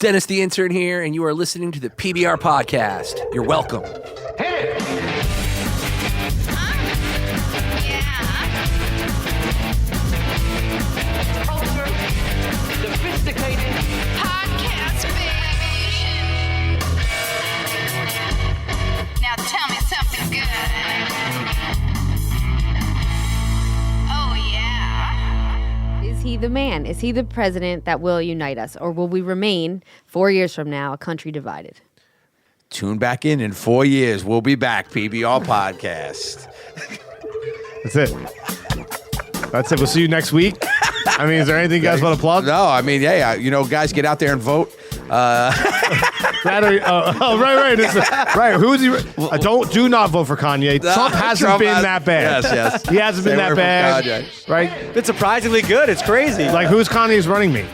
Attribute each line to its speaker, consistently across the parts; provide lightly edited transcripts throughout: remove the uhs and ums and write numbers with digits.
Speaker 1: Dennis the intern here, and you are listening to the PBR podcast. You're welcome.
Speaker 2: Hit it! Culture, sophisticated
Speaker 3: Podcast, baby. Now tell me something good. Oh, yeah.
Speaker 4: Is he the man? Is he the president that will unite us? Or will we remain 4 years from now a country divided?
Speaker 5: Tune back in 4 years. We'll be back, PBR podcast.
Speaker 6: That's it. That's it. We'll see you next week. I mean, is there anything you guys want to plug?
Speaker 5: No, I mean, yeah, guys, get out there and vote.
Speaker 6: Right. Right. Who is he? Do not vote for Kanye. Trump hasn't been that bad.
Speaker 5: Yes.
Speaker 6: He hasn't been that bad. Right?
Speaker 7: It's surprisingly good. It's crazy.
Speaker 6: Like, who's Kanye's running mate?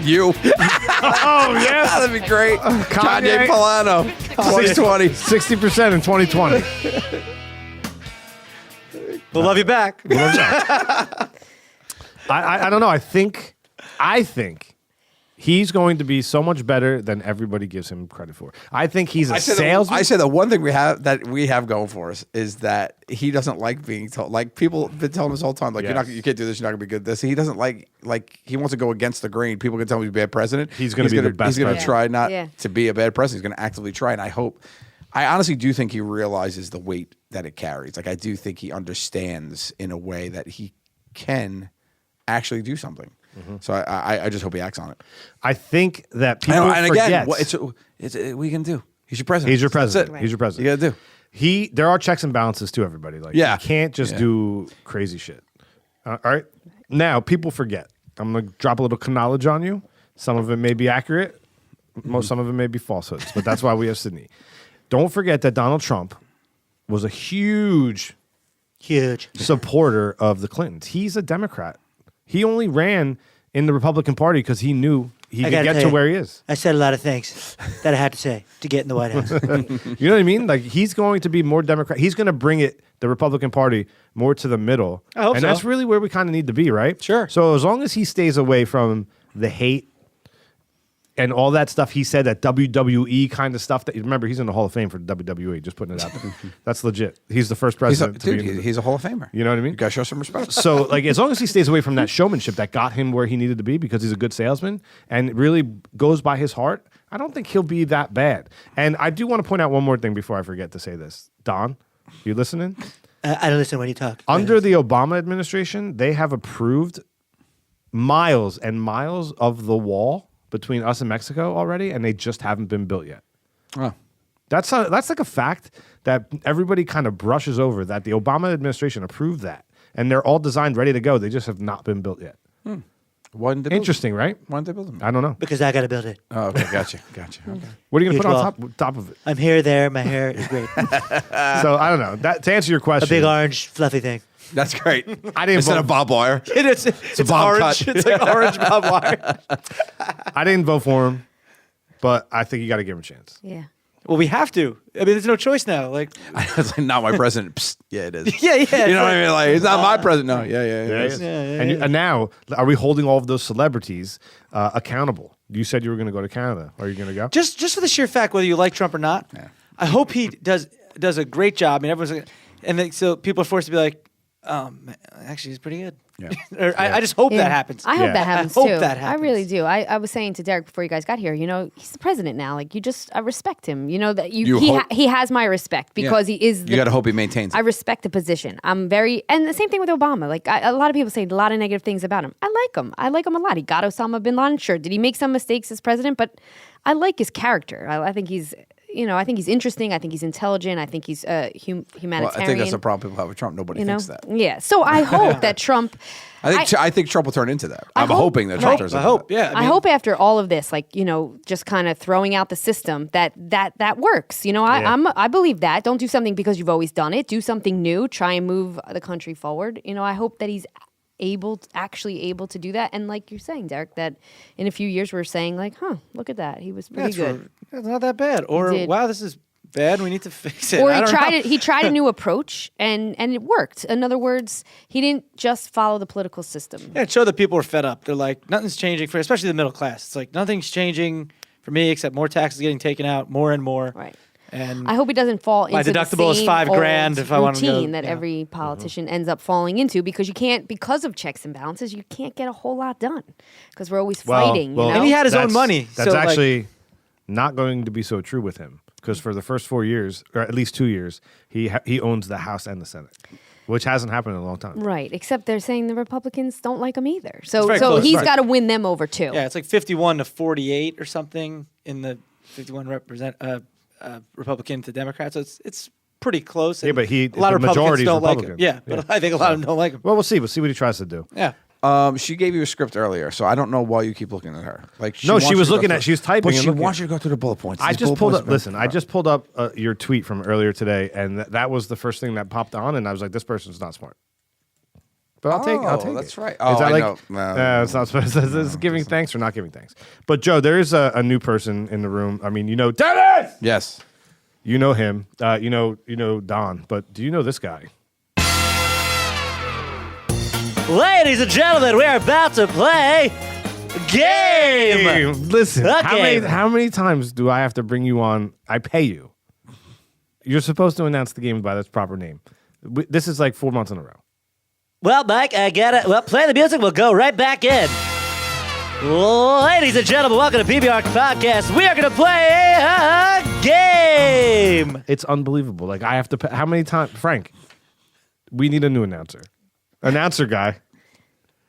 Speaker 5: You.
Speaker 6: Oh, yes.
Speaker 5: That'd be great. Kanye
Speaker 6: Kanye
Speaker 5: Polano. 2020.
Speaker 6: 60% in 2020.
Speaker 7: We'll love you back.
Speaker 6: I don't know. I think he's going to be so much better than everybody gives him credit for. I think he's a salesman.
Speaker 5: I said the one thing we have going for us is that he doesn't like being told. Like, people have been telling us all the time, like,
Speaker 6: Yes.
Speaker 5: you can't do this, you're not gonna be good at this. He doesn't like he wants to go against the grain. People can tell him he's a bad president.
Speaker 6: He's gonna be the best
Speaker 5: He's gonna
Speaker 6: president.
Speaker 5: try not
Speaker 4: Yeah.
Speaker 5: to be a bad president. He's gonna actively try, and I honestly do think he realizes the weight that it carries. Like, I do think he understands in a way that he can actually do something. So I just hope he acts on it.
Speaker 6: I think that people
Speaker 5: And again,
Speaker 6: forget.
Speaker 5: what we can do. He's your president.
Speaker 6: He's your president.
Speaker 5: That's it.
Speaker 6: He's your president.
Speaker 5: You gotta do.
Speaker 6: There are checks and balances to everybody. Like,
Speaker 5: Yeah.
Speaker 6: you can't just do crazy shit. All right. Now, people forget. I'm gonna drop a little knowledge on you. Some of it may be accurate. Some of it may be falsehoods. But that's why we have Sydney. Don't forget that Donald Trump was a huge supporter of the Clintons. He's a Democrat. He only ran in the Republican Party because he knew he could get to where he is.
Speaker 8: I said a lot of things that I had to say to get in the White House.
Speaker 6: You know what I mean? Like, he's going to be more Democrat. He's going to bring the Republican Party more to the middle.
Speaker 7: I hope
Speaker 6: and
Speaker 7: so.
Speaker 6: that's really where we kind of need to be, right?
Speaker 7: Sure.
Speaker 6: So as long as he stays away from the hate and all that stuff he said, that WWE kind of stuff. That remember, he's in the Hall of Fame for WWE. Just putting it out there. That's legit. He's the first president.
Speaker 5: He's a Hall of Famer.
Speaker 6: You know what I mean?
Speaker 5: You gotta show some respect.
Speaker 6: So, like, as long as he stays away from that showmanship that got him where he needed to be because he's a good salesman and really goes by his heart, I don't think he'll be that bad. And I do want to point out one more thing before I forget to say this. Don, you listening?
Speaker 8: I don't listen when you talk.
Speaker 6: Under the Obama administration, they have approved miles and miles of the wall between us and Mexico already, and they just haven't been built yet.
Speaker 5: Oh.
Speaker 6: That's like a fact that everybody kind of brushes over, that the Obama administration approved that. And they're all designed, ready to go. They just have not been built yet.
Speaker 5: Why didn't they build
Speaker 6: Interesting, right?
Speaker 5: Why didn't they build them?
Speaker 6: I don't know.
Speaker 8: Because I got to build it.
Speaker 5: Oh, okay, gotcha. Okay.
Speaker 6: What are you going to
Speaker 8: Huge
Speaker 6: put
Speaker 8: wall.
Speaker 6: on top of it?
Speaker 8: I'm here, there. My hair is great.
Speaker 6: So I don't know. To answer your
Speaker 8: A
Speaker 6: question,
Speaker 8: big orange, fluffy thing.
Speaker 5: That's great.
Speaker 6: I didn't
Speaker 5: Instead
Speaker 6: vote.
Speaker 5: of barbed wire.
Speaker 7: It's
Speaker 5: bob
Speaker 7: orange.
Speaker 5: cut.
Speaker 7: It's like orange barbed wire.
Speaker 6: I didn't vote for him, but I think you got to give him a chance.
Speaker 4: Yeah.
Speaker 7: Well, we have to. I mean, there's no choice now. Like,
Speaker 5: It's like, not my president. Psst. Yeah, it is.
Speaker 7: yeah.
Speaker 5: You know what I mean? Like, it's not my president. No. Yeah.
Speaker 6: And, and now, are we holding all of those celebrities accountable? You said you were going to go to Canada. Are you going to go?
Speaker 7: Just for the sheer fact, whether you like Trump or not, I hope he does a great job. I mean, everyone's like, and then, so people are forced to be like, actually, he's pretty good.
Speaker 5: Yeah.
Speaker 7: Or I just hope that happens.
Speaker 4: I hope
Speaker 6: Yeah.
Speaker 4: that happens
Speaker 7: I hope
Speaker 4: too.
Speaker 7: that
Speaker 4: I
Speaker 7: happens.
Speaker 4: really do. I was saying to Derek before you guys got here, he's the president now. Like, I respect him. That he has my respect because he is.
Speaker 5: You got to hope he maintains it.
Speaker 4: I respect the position. and the same thing with Obama. Like, a lot of people say a lot of negative things about him. I like him. I like him a lot. He got Osama bin Laden. Sure, did he make some mistakes as president? But I like his character. I think he's. I think he's interesting. I think he's intelligent. I think he's humanitarian.
Speaker 5: Well, I think that's the problem people have with Trump. Nobody thinks that.
Speaker 4: Yeah. So I hope that Trump.
Speaker 5: I think Trump will turn into that. I'm hoping that Trump turns into that.
Speaker 7: Yeah.
Speaker 4: I hope after all of this, just kind of throwing out the system, that works. I believe that. Don't do something because you've always done it. Do something new. Try and move the country forward. I hope that he's actually able to do that. And like you're saying, Derek, that in a few years we're saying like, look at that. He was pretty good.
Speaker 7: It's not that bad. Or, wow, this is bad. We need to fix it.
Speaker 4: Or
Speaker 7: I don't know.
Speaker 4: he tried a new approach and it worked. In other words, he didn't just follow the political system.
Speaker 7: Yeah, it showed that people were fed up. They're like, nothing's changing for, especially the middle class. It's like nothing's changing for me except more taxes getting taken out, more and more.
Speaker 4: Right.
Speaker 7: And
Speaker 4: I hope he doesn't fall into
Speaker 7: my
Speaker 4: the
Speaker 7: deductible is
Speaker 4: same
Speaker 7: $5,000 if I want to go.
Speaker 4: routine that every politician ends up falling into, because you can't, because of checks and balances, you can't get a whole lot done because we're always fighting.
Speaker 6: well,
Speaker 4: you know?
Speaker 7: And he had his own
Speaker 6: That's-
Speaker 7: money.
Speaker 6: That's
Speaker 7: so, like-
Speaker 6: actually not going to be so true with him, because for the first 4 years, or at least 2 years, he owns the House and the Senate, which hasn't happened in a long time.
Speaker 4: Right, except they're saying the Republicans don't like him either. So
Speaker 7: very
Speaker 4: so
Speaker 7: close,
Speaker 4: he's
Speaker 7: right.
Speaker 4: got to win them over too.
Speaker 7: yeah, it's like 51-48 or something in the 51 Republican to Democrat. So it's pretty close.
Speaker 6: Yeah,
Speaker 7: and
Speaker 6: but
Speaker 7: a lot of
Speaker 6: the majority
Speaker 7: Republicans
Speaker 6: is
Speaker 7: don't like him.
Speaker 6: Republican.
Speaker 7: Yeah, but I think a lot of them don't like him.
Speaker 6: Well, we'll see. We'll see what he tries to do.
Speaker 7: Yeah.
Speaker 5: She gave you a script earlier, so I don't know why you keep looking at her. Like
Speaker 6: No,
Speaker 5: wants
Speaker 6: she
Speaker 5: you
Speaker 6: was
Speaker 5: to go
Speaker 6: looking
Speaker 5: through-
Speaker 6: at- she was typing
Speaker 5: But
Speaker 6: and
Speaker 5: she
Speaker 6: looking.
Speaker 5: wants you to go through the bullet points.
Speaker 6: I
Speaker 5: These
Speaker 6: just
Speaker 5: bullet
Speaker 6: pulled
Speaker 5: points
Speaker 6: up.
Speaker 5: have
Speaker 6: Listen,
Speaker 5: been-
Speaker 6: I just pulled up your tweet from earlier today, and that was the first thing that popped on, and I was like, "This person's not smart." But I'll take it.
Speaker 5: that's right.
Speaker 6: Is
Speaker 5: Oh,
Speaker 6: that
Speaker 5: I
Speaker 6: like,
Speaker 5: know. No,
Speaker 6: it's not supposed. It's giving thanks or not giving thanks. But Joe, there is a new person in the room. I mean, you know, Dennis.
Speaker 5: Yes.
Speaker 6: You know him. You know Don. But do you know this guy?
Speaker 8: Ladies and gentlemen, we are about to play game.
Speaker 6: Listen,
Speaker 8: Okay.
Speaker 6: how many times do I have to bring you on? I pay you. You're supposed to announce the game by its proper name. This is like 4 months in a row.
Speaker 8: Well, Mike, I get it. Well, play the music. We'll go right back in. Ladies and gentlemen, welcome to PBR Podcast. We are going to play a game.
Speaker 6: It's unbelievable. Like I have to pay. How many times, Frank? We need a new announcer. Announcer guy.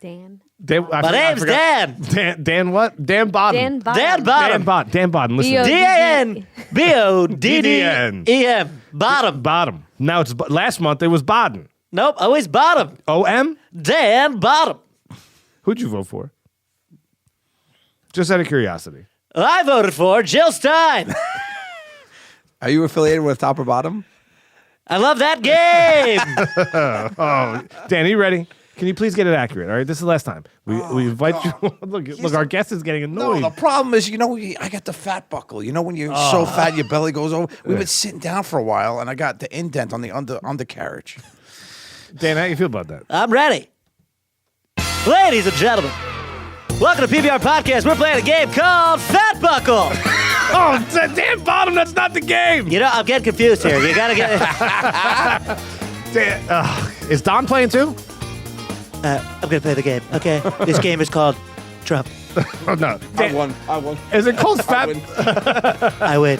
Speaker 4: Dan.
Speaker 8: My name's Dan.
Speaker 6: Dan what? Dan Bodden.
Speaker 4: Dan Bottom.
Speaker 8: Dan Bottom.
Speaker 6: Dan Bodden. Listen.
Speaker 4: B-O-
Speaker 8: DANBODDEM. Bottom.
Speaker 6: Bottom. Now it's last month it was Bodden.
Speaker 8: Nope, always bottom.
Speaker 6: OM?
Speaker 8: Dan Bottom.
Speaker 6: Who'd you vote for? Just out of curiosity.
Speaker 8: I voted for Jill Stein.
Speaker 5: Are you affiliated with Top or Bottom?
Speaker 8: I love that game.
Speaker 6: Dan, are you ready? Can you please get it accurate? All right, this is the last time. We invite you. look, our guest is getting
Speaker 5: No,
Speaker 6: annoyed.
Speaker 5: the problem is, I got the fat buckle. You know, when you're so fat, your belly goes over. We've been sitting down for a while, and I got the indent on the undercarriage.
Speaker 6: Dan, how you feel about that?
Speaker 8: I'm ready. Ladies and gentlemen, welcome to PBR Podcast. We're playing a game called Fat Buckle.
Speaker 6: Oh, Dan Bottom, that's not the game.
Speaker 8: You know, I'm getting confused here. You gotta get.
Speaker 6: Dan, is Don playing too?
Speaker 8: I'm gonna play the game. Okay, this game is called Trump.
Speaker 6: Oh no,
Speaker 5: I won.
Speaker 6: Is it called Fat?
Speaker 8: I win.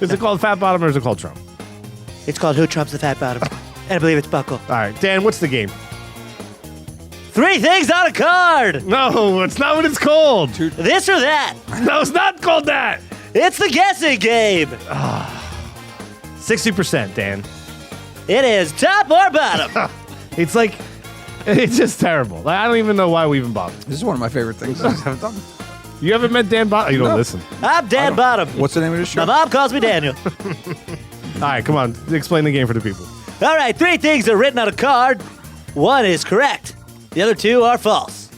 Speaker 6: Is it called Fat Bottom or is it called Trump?
Speaker 8: It's called Who Trumps the Fat Bottom, and I believe it's Buckle.
Speaker 6: All right, Dan, what's the game?
Speaker 8: 3 things on a card.
Speaker 6: No, it's not what it's called.
Speaker 8: This or that.
Speaker 6: No, it's not called that.
Speaker 8: It's the guessing game.
Speaker 6: 60%, Dan.
Speaker 8: It is top or bottom.
Speaker 6: It's like, it's just terrible. Like, I don't even know why we even bother.
Speaker 5: This is one of my favorite things I haven't done.
Speaker 6: You haven't met Dan Bottom? You don't listen.
Speaker 8: I'm Dan Bottom.
Speaker 5: What's the name of the show?
Speaker 8: My mom calls me Daniel.
Speaker 6: All right, come on. Explain the game for the people.
Speaker 8: All right, 3 things are written on a card. 1 is correct. The other 2 are false.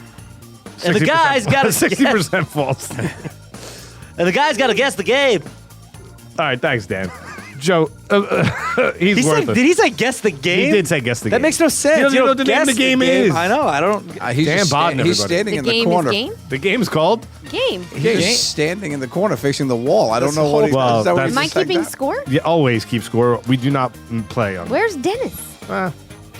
Speaker 8: And the
Speaker 6: 60%
Speaker 8: guy's got to
Speaker 6: 60% false.
Speaker 8: And the guy's got to guess the game.
Speaker 6: All right, thanks, Dan. Joe, he's
Speaker 7: He
Speaker 6: worth
Speaker 7: said,
Speaker 6: it.
Speaker 7: did he say guess the game?
Speaker 6: He did say guess the game.
Speaker 7: That makes no sense.
Speaker 6: He doesn't
Speaker 7: You
Speaker 6: know
Speaker 7: don't
Speaker 6: what the name of
Speaker 7: guess
Speaker 6: the game is.
Speaker 7: I know. I don't.
Speaker 5: He's
Speaker 6: Dan
Speaker 5: just
Speaker 6: Bodden,
Speaker 5: he's
Speaker 6: everybody.
Speaker 5: standing
Speaker 4: The
Speaker 5: in the
Speaker 4: game
Speaker 5: corner.
Speaker 4: is game?
Speaker 6: The game's called?
Speaker 4: Game.
Speaker 5: He's just standing in the corner facing the wall. I don't know what he
Speaker 6: Well,
Speaker 5: is. That what
Speaker 6: that's-
Speaker 5: he
Speaker 4: Am I
Speaker 5: just said
Speaker 4: keeping
Speaker 5: that?
Speaker 4: score?
Speaker 6: You always keep score. We do not play on.
Speaker 4: Where's Dennis?
Speaker 6: Why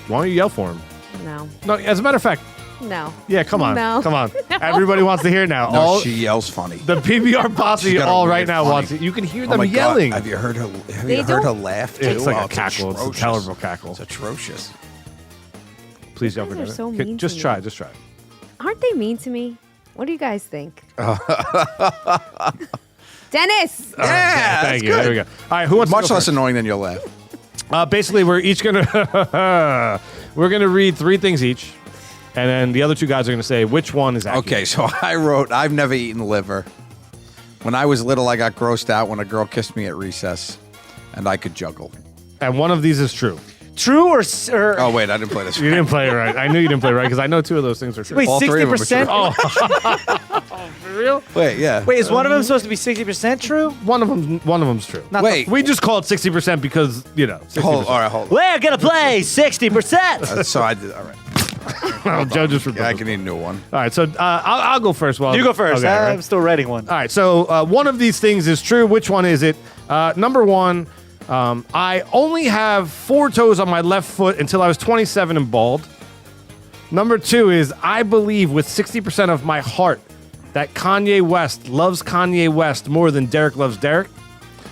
Speaker 6: don't you yell for him?
Speaker 4: No.
Speaker 6: No, as a matter of fact,
Speaker 4: No.
Speaker 6: yeah, come on.
Speaker 4: No.
Speaker 6: Come on. Everybody wants to hear it now.
Speaker 5: No,
Speaker 6: All
Speaker 5: she yells funny.
Speaker 6: the PBR posse
Speaker 5: She's got a
Speaker 6: all
Speaker 5: weird
Speaker 6: right now
Speaker 5: funny.
Speaker 6: wants it. You can hear
Speaker 5: Oh
Speaker 6: them
Speaker 5: my God.
Speaker 6: yelling.
Speaker 5: Have you heard her? Have
Speaker 4: They
Speaker 5: you heard her
Speaker 4: don't-
Speaker 5: laugh?
Speaker 6: It's
Speaker 5: too?
Speaker 6: like
Speaker 5: Oh,
Speaker 6: a cackle. It's a
Speaker 5: atrocious.
Speaker 6: terrible cackle.
Speaker 5: It's atrocious.
Speaker 6: Please yell
Speaker 4: You
Speaker 6: for
Speaker 4: guys are
Speaker 6: Dennis.
Speaker 4: so
Speaker 6: Okay,
Speaker 4: mean
Speaker 6: just
Speaker 4: to
Speaker 6: try.
Speaker 4: me.
Speaker 6: Just try.
Speaker 4: Aren't they mean to me? What do you guys think? Dennis!
Speaker 5: Yeah,
Speaker 6: Thank you. There we go. All right, who wants
Speaker 5: Much
Speaker 6: to go
Speaker 5: less
Speaker 6: first?
Speaker 5: annoying than your laugh.
Speaker 6: Basically, we're each gonna we're gonna read 3 things each, and then the other 2 guys are gonna say which one is accurate.
Speaker 5: Okay, so I wrote, I've never eaten liver. When I was little, I got grossed out when a girl kissed me at recess, and I could juggle.
Speaker 6: And one of these is true.
Speaker 7: true or
Speaker 5: Oh wait, I didn't play this.
Speaker 6: You didn't play it right. I knew you didn't play it right because I know two of those things are true.
Speaker 7: wait,
Speaker 5: all three of them are
Speaker 7: 60%?
Speaker 5: true.
Speaker 7: Oh,
Speaker 6: For real?
Speaker 5: Wait, yeah.
Speaker 7: wait, is one of them supposed to be 60% true?
Speaker 6: One of them's true.
Speaker 7: Not
Speaker 5: Wait.
Speaker 6: We just call it 60% because 60%.
Speaker 5: All right, hold on.
Speaker 8: We're gonna play 60%.
Speaker 5: So I did. All right.
Speaker 6: Oh, Joe just
Speaker 5: Yeah, I can need a new one.
Speaker 6: All right, so I'll go first.
Speaker 7: You go first.
Speaker 6: Okay, right.
Speaker 7: I'm still writing one.
Speaker 6: All right, so one of these things is true. Which one is it? Number one, I only have 4 toes on my left foot until I was 27 and bald. Number 2 is I believe with 60% of my heart that Kanye West loves Kanye West more than Derek loves Derek.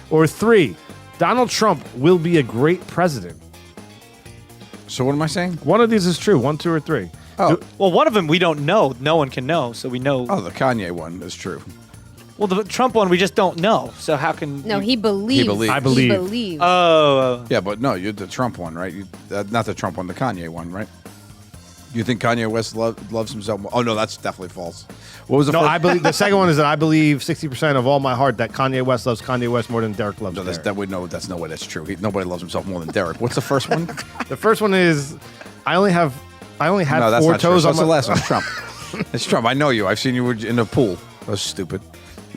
Speaker 6: Or 3, Donald Trump will be a great president.
Speaker 5: So what am I saying?
Speaker 6: One of these is true. 1, 2, or 3.
Speaker 5: Oh,
Speaker 7: Well, one of them we don't know. No one can know, so we know.
Speaker 5: the Kanye one is true.
Speaker 7: Well, the Trump one we just don't know. So how can?
Speaker 4: No, he believes.
Speaker 5: believes.
Speaker 6: I believe.
Speaker 4: He believes.
Speaker 7: Oh,
Speaker 5: Yeah, but no, you're the Trump one, right? Not the Trump one, the Kanye one, right? You think Kanye West loves himself more? Oh no, that's definitely false. What was the
Speaker 6: No,
Speaker 5: first?
Speaker 6: I believe the second one is that I believe 60% of all my heart that Kanye West loves Kanye West more than Derek loves
Speaker 5: No,
Speaker 6: Derek.
Speaker 5: that's no way that's true. Nobody loves himself more than Derek. What's the first one?
Speaker 6: The first one is I only had
Speaker 5: No, that's
Speaker 6: 4
Speaker 5: not true.
Speaker 6: toes
Speaker 5: So
Speaker 6: on
Speaker 5: that's
Speaker 6: my
Speaker 5: the last one. It's Trump. It's Trump. I know you. I've seen you in the pool. That was stupid.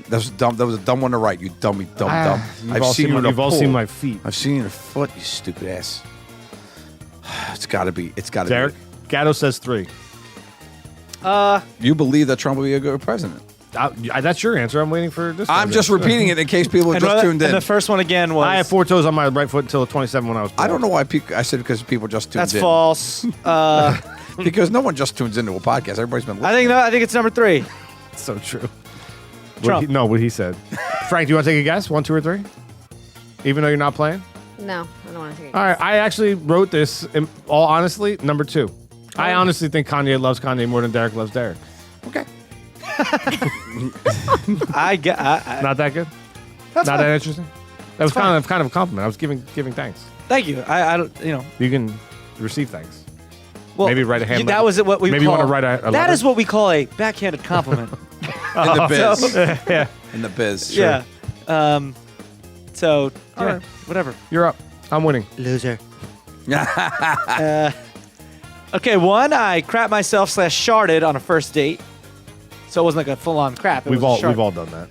Speaker 5: That was dumb. That was a dumb one to write. You dummy, dumb.
Speaker 6: You've all seen,
Speaker 5: you in a
Speaker 6: you've all
Speaker 5: pool.
Speaker 6: seen my feet.
Speaker 5: I've seen your foot. You stupid ass. It's got to be. It's got to
Speaker 6: Derek, Gatto says 3.
Speaker 5: be. You believe that Trump will be a good president?
Speaker 6: That's your answer. I'm waiting for this.
Speaker 5: I'm just repeating it in case people
Speaker 7: and,
Speaker 5: just tuned in.
Speaker 7: and the first one again was.
Speaker 6: I had 4 toes on my right foot until 27 when I was born.
Speaker 5: I don't know why I said because people just tuned
Speaker 7: That's
Speaker 5: in.
Speaker 7: false.
Speaker 5: Because no one just tunes into a podcast. Everybody's been listening.
Speaker 7: I think no. I think it's number 3.
Speaker 6: It's so true.
Speaker 7: Trump.
Speaker 6: What he said. Frank, do you want to take a guess? 1, 2, or 3? Even though you're not playing?
Speaker 4: No, I don't want to take it.
Speaker 6: All right. I actually wrote this, in all honestly, number 2. I honestly think Kanye loves Kanye more than Derek loves Derek.
Speaker 5: Okay.
Speaker 6: Not that good?
Speaker 7: That's
Speaker 6: Not
Speaker 7: fine.
Speaker 6: that interesting? That was kind of a compliment. I was giving thanks.
Speaker 7: Thank you. I don't.
Speaker 6: You can receive thanks.
Speaker 7: Well,
Speaker 6: Maybe write a hand
Speaker 7: That
Speaker 6: letter.
Speaker 7: was what we.
Speaker 6: Maybe you
Speaker 7: call,
Speaker 6: want to write a
Speaker 7: That
Speaker 6: letter?
Speaker 7: is what we call a backhanded compliment.
Speaker 5: In the biz.
Speaker 6: Yeah.
Speaker 5: In the biz. Sure.
Speaker 7: Yeah. So yeah,
Speaker 6: right.
Speaker 7: whatever.
Speaker 6: You're up. I'm winning.
Speaker 7: Loser. Okay, 1. I crap myself / sharted on a first date. So it wasn't like a full-on crap. It
Speaker 6: We've
Speaker 7: was a shart.
Speaker 6: all done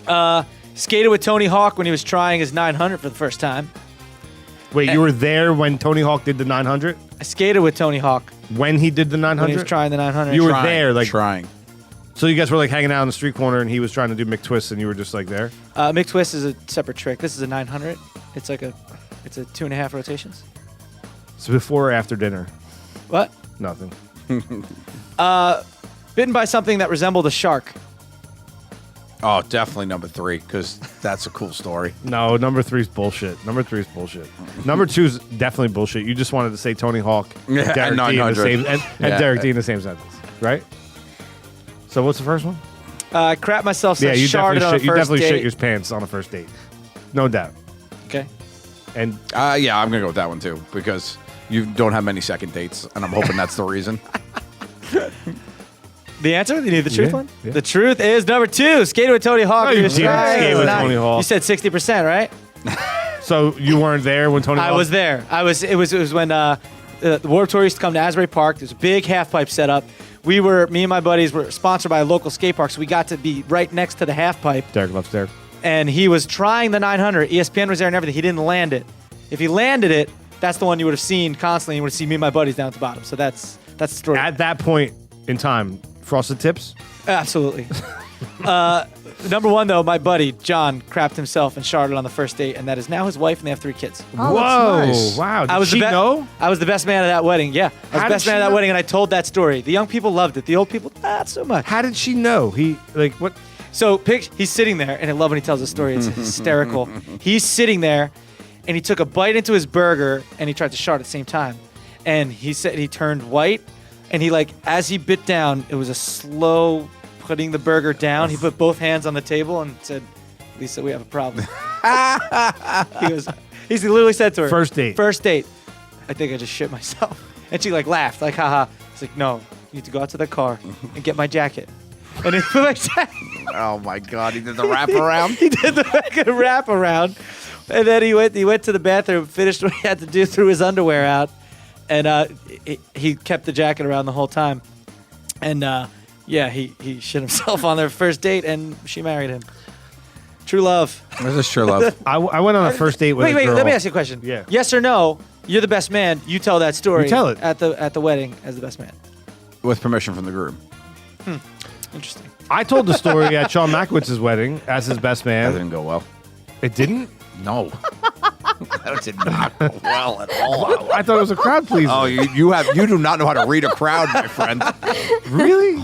Speaker 6: that.
Speaker 7: Skated with Tony Hawk when he was trying his 900 for the first time.
Speaker 6: Wait, you were there when Tony Hawk did the 900?
Speaker 7: I skated with Tony Hawk
Speaker 6: When he did the
Speaker 7: when he was
Speaker 6: 900?
Speaker 7: trying the 900.
Speaker 6: You were
Speaker 5: Trying,
Speaker 6: there, like
Speaker 5: trying.
Speaker 6: So you guys were like hanging out on the street corner, and he was trying to do McTwists, and you were just like there.
Speaker 7: McTwist is a separate trick. This is a 900. It's a 2.5 rotations.
Speaker 6: So before or after dinner?
Speaker 7: What?
Speaker 6: Nothing.
Speaker 7: Bitten by something that resembled a shark.
Speaker 5: Oh, definitely number 3 because that's a cool story.
Speaker 6: No, number 3's bullshit. Number 2's definitely bullshit. You just wanted to say Tony Hawk and
Speaker 5: Yeah,
Speaker 6: Derek
Speaker 5: and
Speaker 6: D in the
Speaker 5: 900.
Speaker 6: same and
Speaker 5: Yeah.
Speaker 6: Derek D in the same sentence, right? So what's the first one?
Speaker 7: I crap myself.
Speaker 6: Yeah, you
Speaker 7: sharted on a
Speaker 6: definitely shit. You
Speaker 7: first
Speaker 6: definitely
Speaker 7: date.
Speaker 6: shit your pants on a first date, no doubt.
Speaker 7: Okay.
Speaker 6: And
Speaker 5: Yeah, I'm gonna go with that one too because you don't have many second dates, and I'm hoping that's the reason.
Speaker 7: The answer? You need the truth
Speaker 6: Yeah,
Speaker 7: one?
Speaker 6: yeah.
Speaker 7: The truth is number 2. Skated with Tony Hawk.
Speaker 6: No, you
Speaker 7: He was
Speaker 6: didn't
Speaker 7: trying
Speaker 6: skate
Speaker 7: his
Speaker 6: with
Speaker 7: 900.
Speaker 6: Tony Hawk.
Speaker 7: You said 60%, right?
Speaker 6: so you weren't there when Tony
Speaker 7: I
Speaker 6: Hawk?
Speaker 7: was there. It was when the Warped Tour used to come to Asbury Park. There's a big half pipe set up. Me and my buddies were sponsored by a local skate park, so we got to be right next to the half pipe.
Speaker 6: Derek loves Derek.
Speaker 7: And he was trying the 900. ESPN was there and everything. He didn't land it. If he landed it, that's the one you would have seen constantly. You would have seen me and my buddies down at the bottom. So that's the story.
Speaker 6: At that point in time, Frosted Tips.
Speaker 7: Absolutely. Number 1, though, my buddy, John, crapped himself and sharted on the first date, and that is now his wife, and they have 3 kids.
Speaker 5: Oh,
Speaker 6: Whoa!
Speaker 5: that's nice.
Speaker 6: Wow! Did
Speaker 7: I was
Speaker 6: she
Speaker 7: the
Speaker 6: know?
Speaker 7: I was the best man at that wedding. Yeah, I was
Speaker 6: How
Speaker 7: the
Speaker 6: did
Speaker 7: best
Speaker 6: she
Speaker 7: man at that
Speaker 6: know?
Speaker 7: wedding, and I told that story. The young people loved it. The old people, not so much.
Speaker 6: How did she know? He like what?
Speaker 7: So he's sitting there, and I love when he tells the story. It's hysterical. He's sitting there, and he took a bite into his burger, and he tried to shart at the same time. And he said he turned white, and he as he bit down, it was a slow putting the burger down. He put both hands on the table and said, "Lisa, we have a problem." He literally said to her,
Speaker 6: First date.
Speaker 7: I think I just shit myself. And she laughed, haha. He's like, "No, you need to go out to the car and get my jacket." And he put my jacket.
Speaker 5: Oh my God, he did the wraparound.
Speaker 7: He did the fucking wraparound. And then he went to the bathroom, finished what he had to do, threw his underwear out, and he kept the jacket around the whole time. And he shit himself on their first date, and she married him. True love.
Speaker 5: This is true love.
Speaker 6: I went on a first date with a girl.
Speaker 7: Let me ask you a question.
Speaker 6: Yeah.
Speaker 7: Yes or no? You're the best man. You tell that story.
Speaker 6: You tell it.
Speaker 7: at the wedding as the best man.
Speaker 5: With permission from the groom.
Speaker 7: Interesting.
Speaker 6: I told the story at Sean Makowitz's wedding as his best
Speaker 5: That
Speaker 6: man.
Speaker 5: didn't go well.
Speaker 6: It didn't?
Speaker 5: No. That did not go well at all.
Speaker 6: I thought it was a crowd pleaser.
Speaker 5: Oh, you do not know how to read a crowd, my friend.
Speaker 6: Really?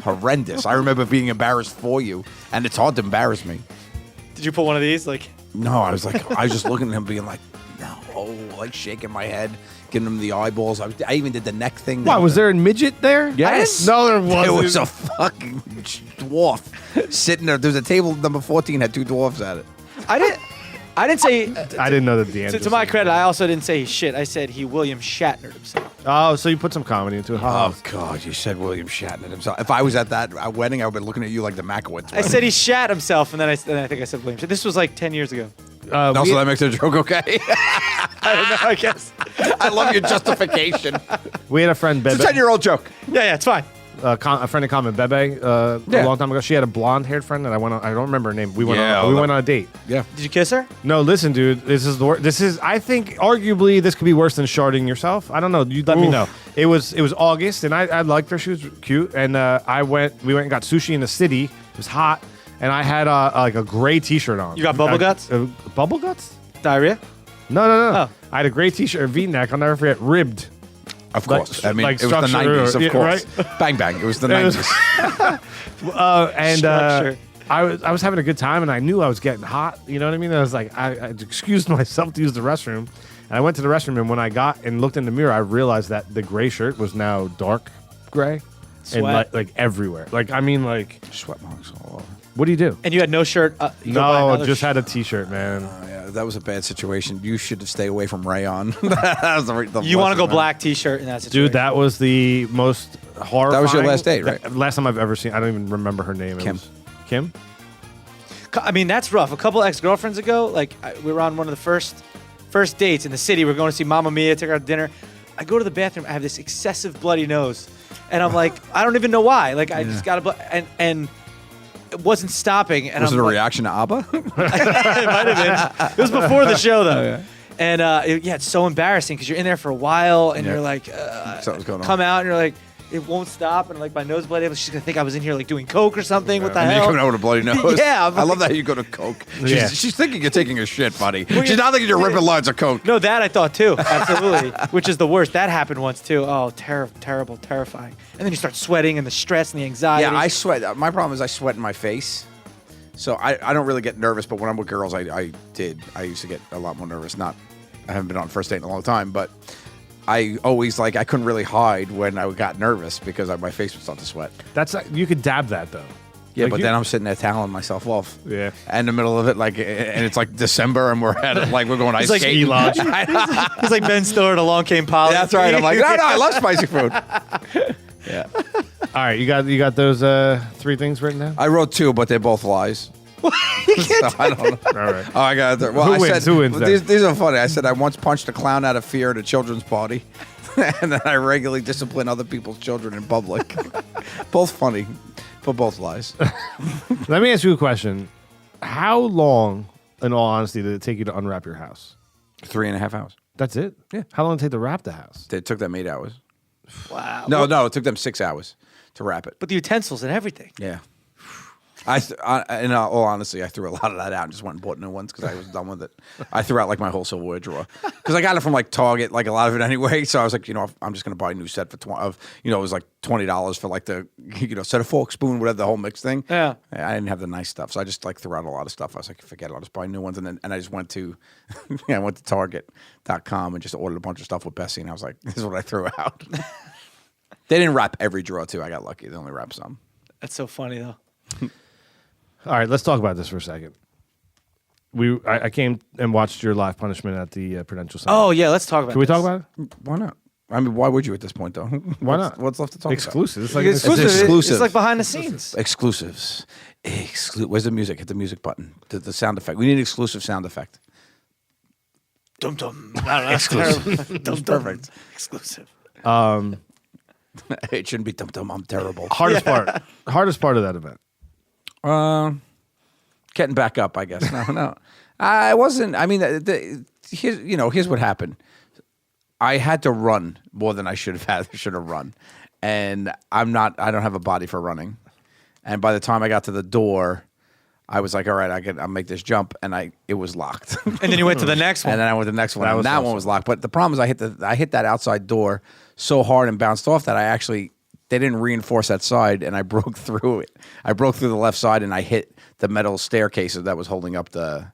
Speaker 5: Horrendous. I remember being embarrassed for you, and it's hard to embarrass me.
Speaker 7: Did you pull one of these? Like,
Speaker 5: No, I was just looking at him being like, no, like shaking my head, giving him the eyeballs. I even did the neck thing.
Speaker 6: Why, was there a midget there?
Speaker 5: Yes.
Speaker 6: No, there wasn't.
Speaker 5: There was a fucking dwarf sitting there. There was a table, number 14 had two dwarfs at it.
Speaker 7: I didn't say.
Speaker 6: I didn't know that the answer.
Speaker 7: To my credit, I also didn't say he shit. I said he William Shatnered himself.
Speaker 6: Oh, so you put some comedy into it.
Speaker 5: Oh, God, you said William Shatner himself. If I was at that wedding, I would have been looking at you like the Makowitz.
Speaker 7: I said he shat himself, and then I think I said William. This was like 10 years ago.
Speaker 5: Also, that makes the joke okay.
Speaker 7: I don't know. I guess.
Speaker 5: I love your justification.
Speaker 6: We had a friend, Bebe.
Speaker 5: It's a 10-year-old joke.
Speaker 7: Yeah, it's fine.
Speaker 6: A friend of common, Bebe, a long time ago. She had a blonde-haired friend that I went on. I don't remember her name. We went on a date.
Speaker 5: Yeah.
Speaker 7: Did you kiss her?
Speaker 6: No, listen, dude. This is. I think arguably this could be worse than sharding yourself. I don't know. You let me know. It was August, and I liked her. She was cute, and we went and got sushi in the city. It was hot, and I had like a gray T-shirt on.
Speaker 7: You got bubble guts?
Speaker 6: Bubble guts?
Speaker 7: Diarrhea?
Speaker 6: No.
Speaker 7: Oh.
Speaker 6: I had a gray T-shirt, a V-neck. I'll never forget. Ribbed.
Speaker 5: Of course. I mean,
Speaker 6: like
Speaker 5: it was the
Speaker 6: structure,
Speaker 5: 90s, of
Speaker 6: yeah,
Speaker 5: course.
Speaker 6: right?
Speaker 5: Bang, bang. It was the 90s.
Speaker 7: Structure.
Speaker 6: I was having a good time, and I knew I was getting hot. You know what I mean? I was like, I excused myself to use the restroom, and I went to the restroom. And when I got and looked in the mirror, I realized that the gray shirt was now dark gray,
Speaker 7: Sweat.
Speaker 6: and like everywhere. Like I mean, like
Speaker 5: Sweat marks all over.
Speaker 6: what do you do?
Speaker 7: And you had no shirt? You go buy
Speaker 6: No,
Speaker 7: another
Speaker 6: just had a T-shirt, man.
Speaker 5: Yeah, that was a bad situation. You should have stayed away from rayon. That was the
Speaker 7: You want to go
Speaker 5: lesson, man.
Speaker 7: black T-shirt in that situation?
Speaker 6: Dude, that was the most horrifying.
Speaker 5: That was your last date, right?
Speaker 6: Last time I've ever seen. I don't even remember her name. It
Speaker 5: Kim.
Speaker 6: was Kim?
Speaker 7: I mean, that's rough. A couple ex-girlfriends ago, we were on one of the first dates in the city. We're going to see Mamma Mia, take her out to dinner. I go to the bathroom. I have this excessive bloody nose, and I'm like, I don't even know why. Like, I just got and it wasn't stopping. And
Speaker 5: Was
Speaker 7: I'm
Speaker 5: it a
Speaker 7: like,
Speaker 5: reaction to ABBA?
Speaker 7: It might have been. It was before the show, though.
Speaker 5: yeah.
Speaker 7: And it's so embarrassing because you're in there for a while, and
Speaker 5: Yeah.
Speaker 7: you're like,
Speaker 5: Something's going on.
Speaker 7: come out, and you're like, it won't stop, and like my nose bloody. She's gonna think I was in here like doing coke or something. What the
Speaker 5: And then
Speaker 7: hell?
Speaker 5: you coming out with a bloody nose.
Speaker 7: Yeah,
Speaker 5: I love that you go to Coke.
Speaker 6: Yeah.
Speaker 5: She's thinking you're taking a shit, buddy.
Speaker 7: Well,
Speaker 5: She's not thinking you're ripping lines of Coke.
Speaker 7: No, that I thought too. Absolutely. Which is the worst. That happened once too. Oh, terrible, terrifying. And then you start sweating and the stress and the anxiety.
Speaker 5: Yeah, I sweat. My problem is I sweat in my face. So I don't really get nervous, but when I'm with girls, I used to get a lot more nervous. I haven't been on a first date in a long time, but I always I couldn't really hide when I got nervous because my face would start to sweat.
Speaker 6: That's you could dab that though.
Speaker 5: Yeah,
Speaker 6: Like
Speaker 5: but
Speaker 6: you-
Speaker 5: then I'm sitting there toweling myself off.
Speaker 6: Yeah.
Speaker 5: In the middle of it, and it's like December, and we're we're going ice
Speaker 7: like
Speaker 5: skating.
Speaker 6: ski lodge.
Speaker 7: He's like Ben Stiller at Along Came Polly.
Speaker 5: That's right. I'm like, no, I love spicy food. Yeah.
Speaker 6: All right, you got those three things written down.
Speaker 5: I wrote two, but they're both lies. So I don't know.
Speaker 6: All right.
Speaker 5: Oh, I got it. Well,
Speaker 6: Who
Speaker 5: I
Speaker 6: wins?
Speaker 5: said
Speaker 6: Who wins then?
Speaker 5: these are funny. I said I once punched a clown out of fear at a children's party, and then I regularly discipline other people's children in public. Both funny, but both lies.
Speaker 6: Let me ask you a question. How long, in all honesty, did it take you to unwrap your house?
Speaker 5: 3.5 hours.
Speaker 6: That's it?
Speaker 5: Yeah.
Speaker 6: How long did it take to wrap the house?
Speaker 5: It took them 8 hours.
Speaker 7: Wow.
Speaker 5: No, it took them 6 hours to wrap it.
Speaker 7: But the utensils and everything.
Speaker 5: Yeah. In all honesty, I threw a lot of that out and just went and bought new ones because I was done with it. I threw out my whole silverware drawer because I got it from Target, a lot of it anyway. So I was like, I'm just gonna buy a new set for it was like $20 for the set of fork, spoon, whatever, the whole mix thing.
Speaker 7: Yeah.
Speaker 5: I didn't have the nice stuff, so I just threw out a lot of stuff. I was like, forget it, I'll just buy new ones. And I just went to I went to Target.com and just ordered a bunch of stuff with Bessie, and I was like, this is what I threw out. They didn't wrap every drawer too. I got lucky; they only wrapped some.
Speaker 7: That's so funny though.
Speaker 6: All right, let's talk about this for a second. I came and watched your live punishment at the Prudential Center.
Speaker 7: Oh yeah, let's talk about.
Speaker 6: Can we
Speaker 7: this.
Speaker 6: talk about it?
Speaker 5: Why not? I mean, why would you at this point, though?
Speaker 6: Why not?
Speaker 5: What's left to talk
Speaker 6: Exclusive. It's like
Speaker 7: It's exclusive.
Speaker 5: exclusive.
Speaker 7: It's like behind the scenes.
Speaker 5: Exclusives. Where's the music? Hit the music button. The sound effect. We need an exclusive sound effect.
Speaker 7: Dum dum. Exclusive. Dum perfect. Exclusive.
Speaker 5: It shouldn't be dum-dum. I'm terrible.
Speaker 6: Hardest part of that event.
Speaker 5: Getting back up, I guess. No. I wasn't. I mean, here's what happened. I had to run more than I should have run, and I don't have a body for running. And by the time I got to the door, I was like, all right, I'll make this jump, and it was locked.
Speaker 7: And then you went to the next one.
Speaker 5: And then I went to the next one, and that one was locked. But the problem is I hit that outside door so hard and bounced off that they didn't reinforce that side, and I broke through it. I broke through the left side, and I hit the metal staircase that was holding up the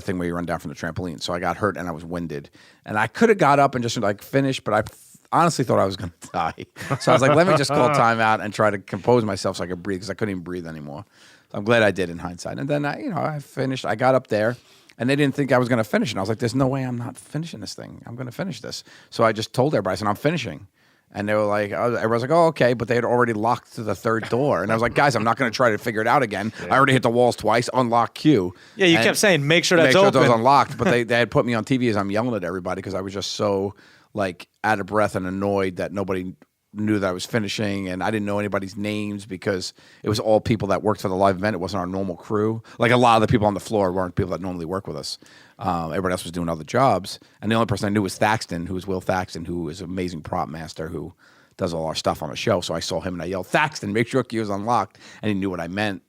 Speaker 5: thing where you run down from the trampoline. So I got hurt, and I was winded. And I could have got up and just like finished, but I honestly thought I was going to die. So I was like, let me just call timeout and try to compose myself so I could breathe, because I couldn't even breathe anymore. So I'm glad I did in hindsight. And then I finished. I got up there, and they didn't think I was going to finish. And I was like, there's no way I'm not finishing this thing. I'm going to finish this. So I just told everybody, I said, I'm finishing. And they were like, everyone's like, oh, okay. But they had already locked to the third door. And I was like, guys, I'm not going to try to figure it out again. I already hit the walls twice, unlock queue.
Speaker 7: Yeah, you kept saying, make sure that's
Speaker 5: open.
Speaker 7: open.
Speaker 5: It was unlocked. But they had put me on TV as I'm yelling at everybody because I was just so like out of breath and annoyed that nobody knew that I was finishing, and I didn't know anybody's names because it was all people that worked for the live event. It wasn't our normal crew. Like a lot of the people on the floor weren't people that normally work with us. Everybody else was doing other jobs, and the only person I knew was Thaxton, who was Will Thaxton, who is an amazing prop master who does all our stuff on the show. So I saw him and I yelled, Thaxton, make sure queue is unlocked, and he knew what I meant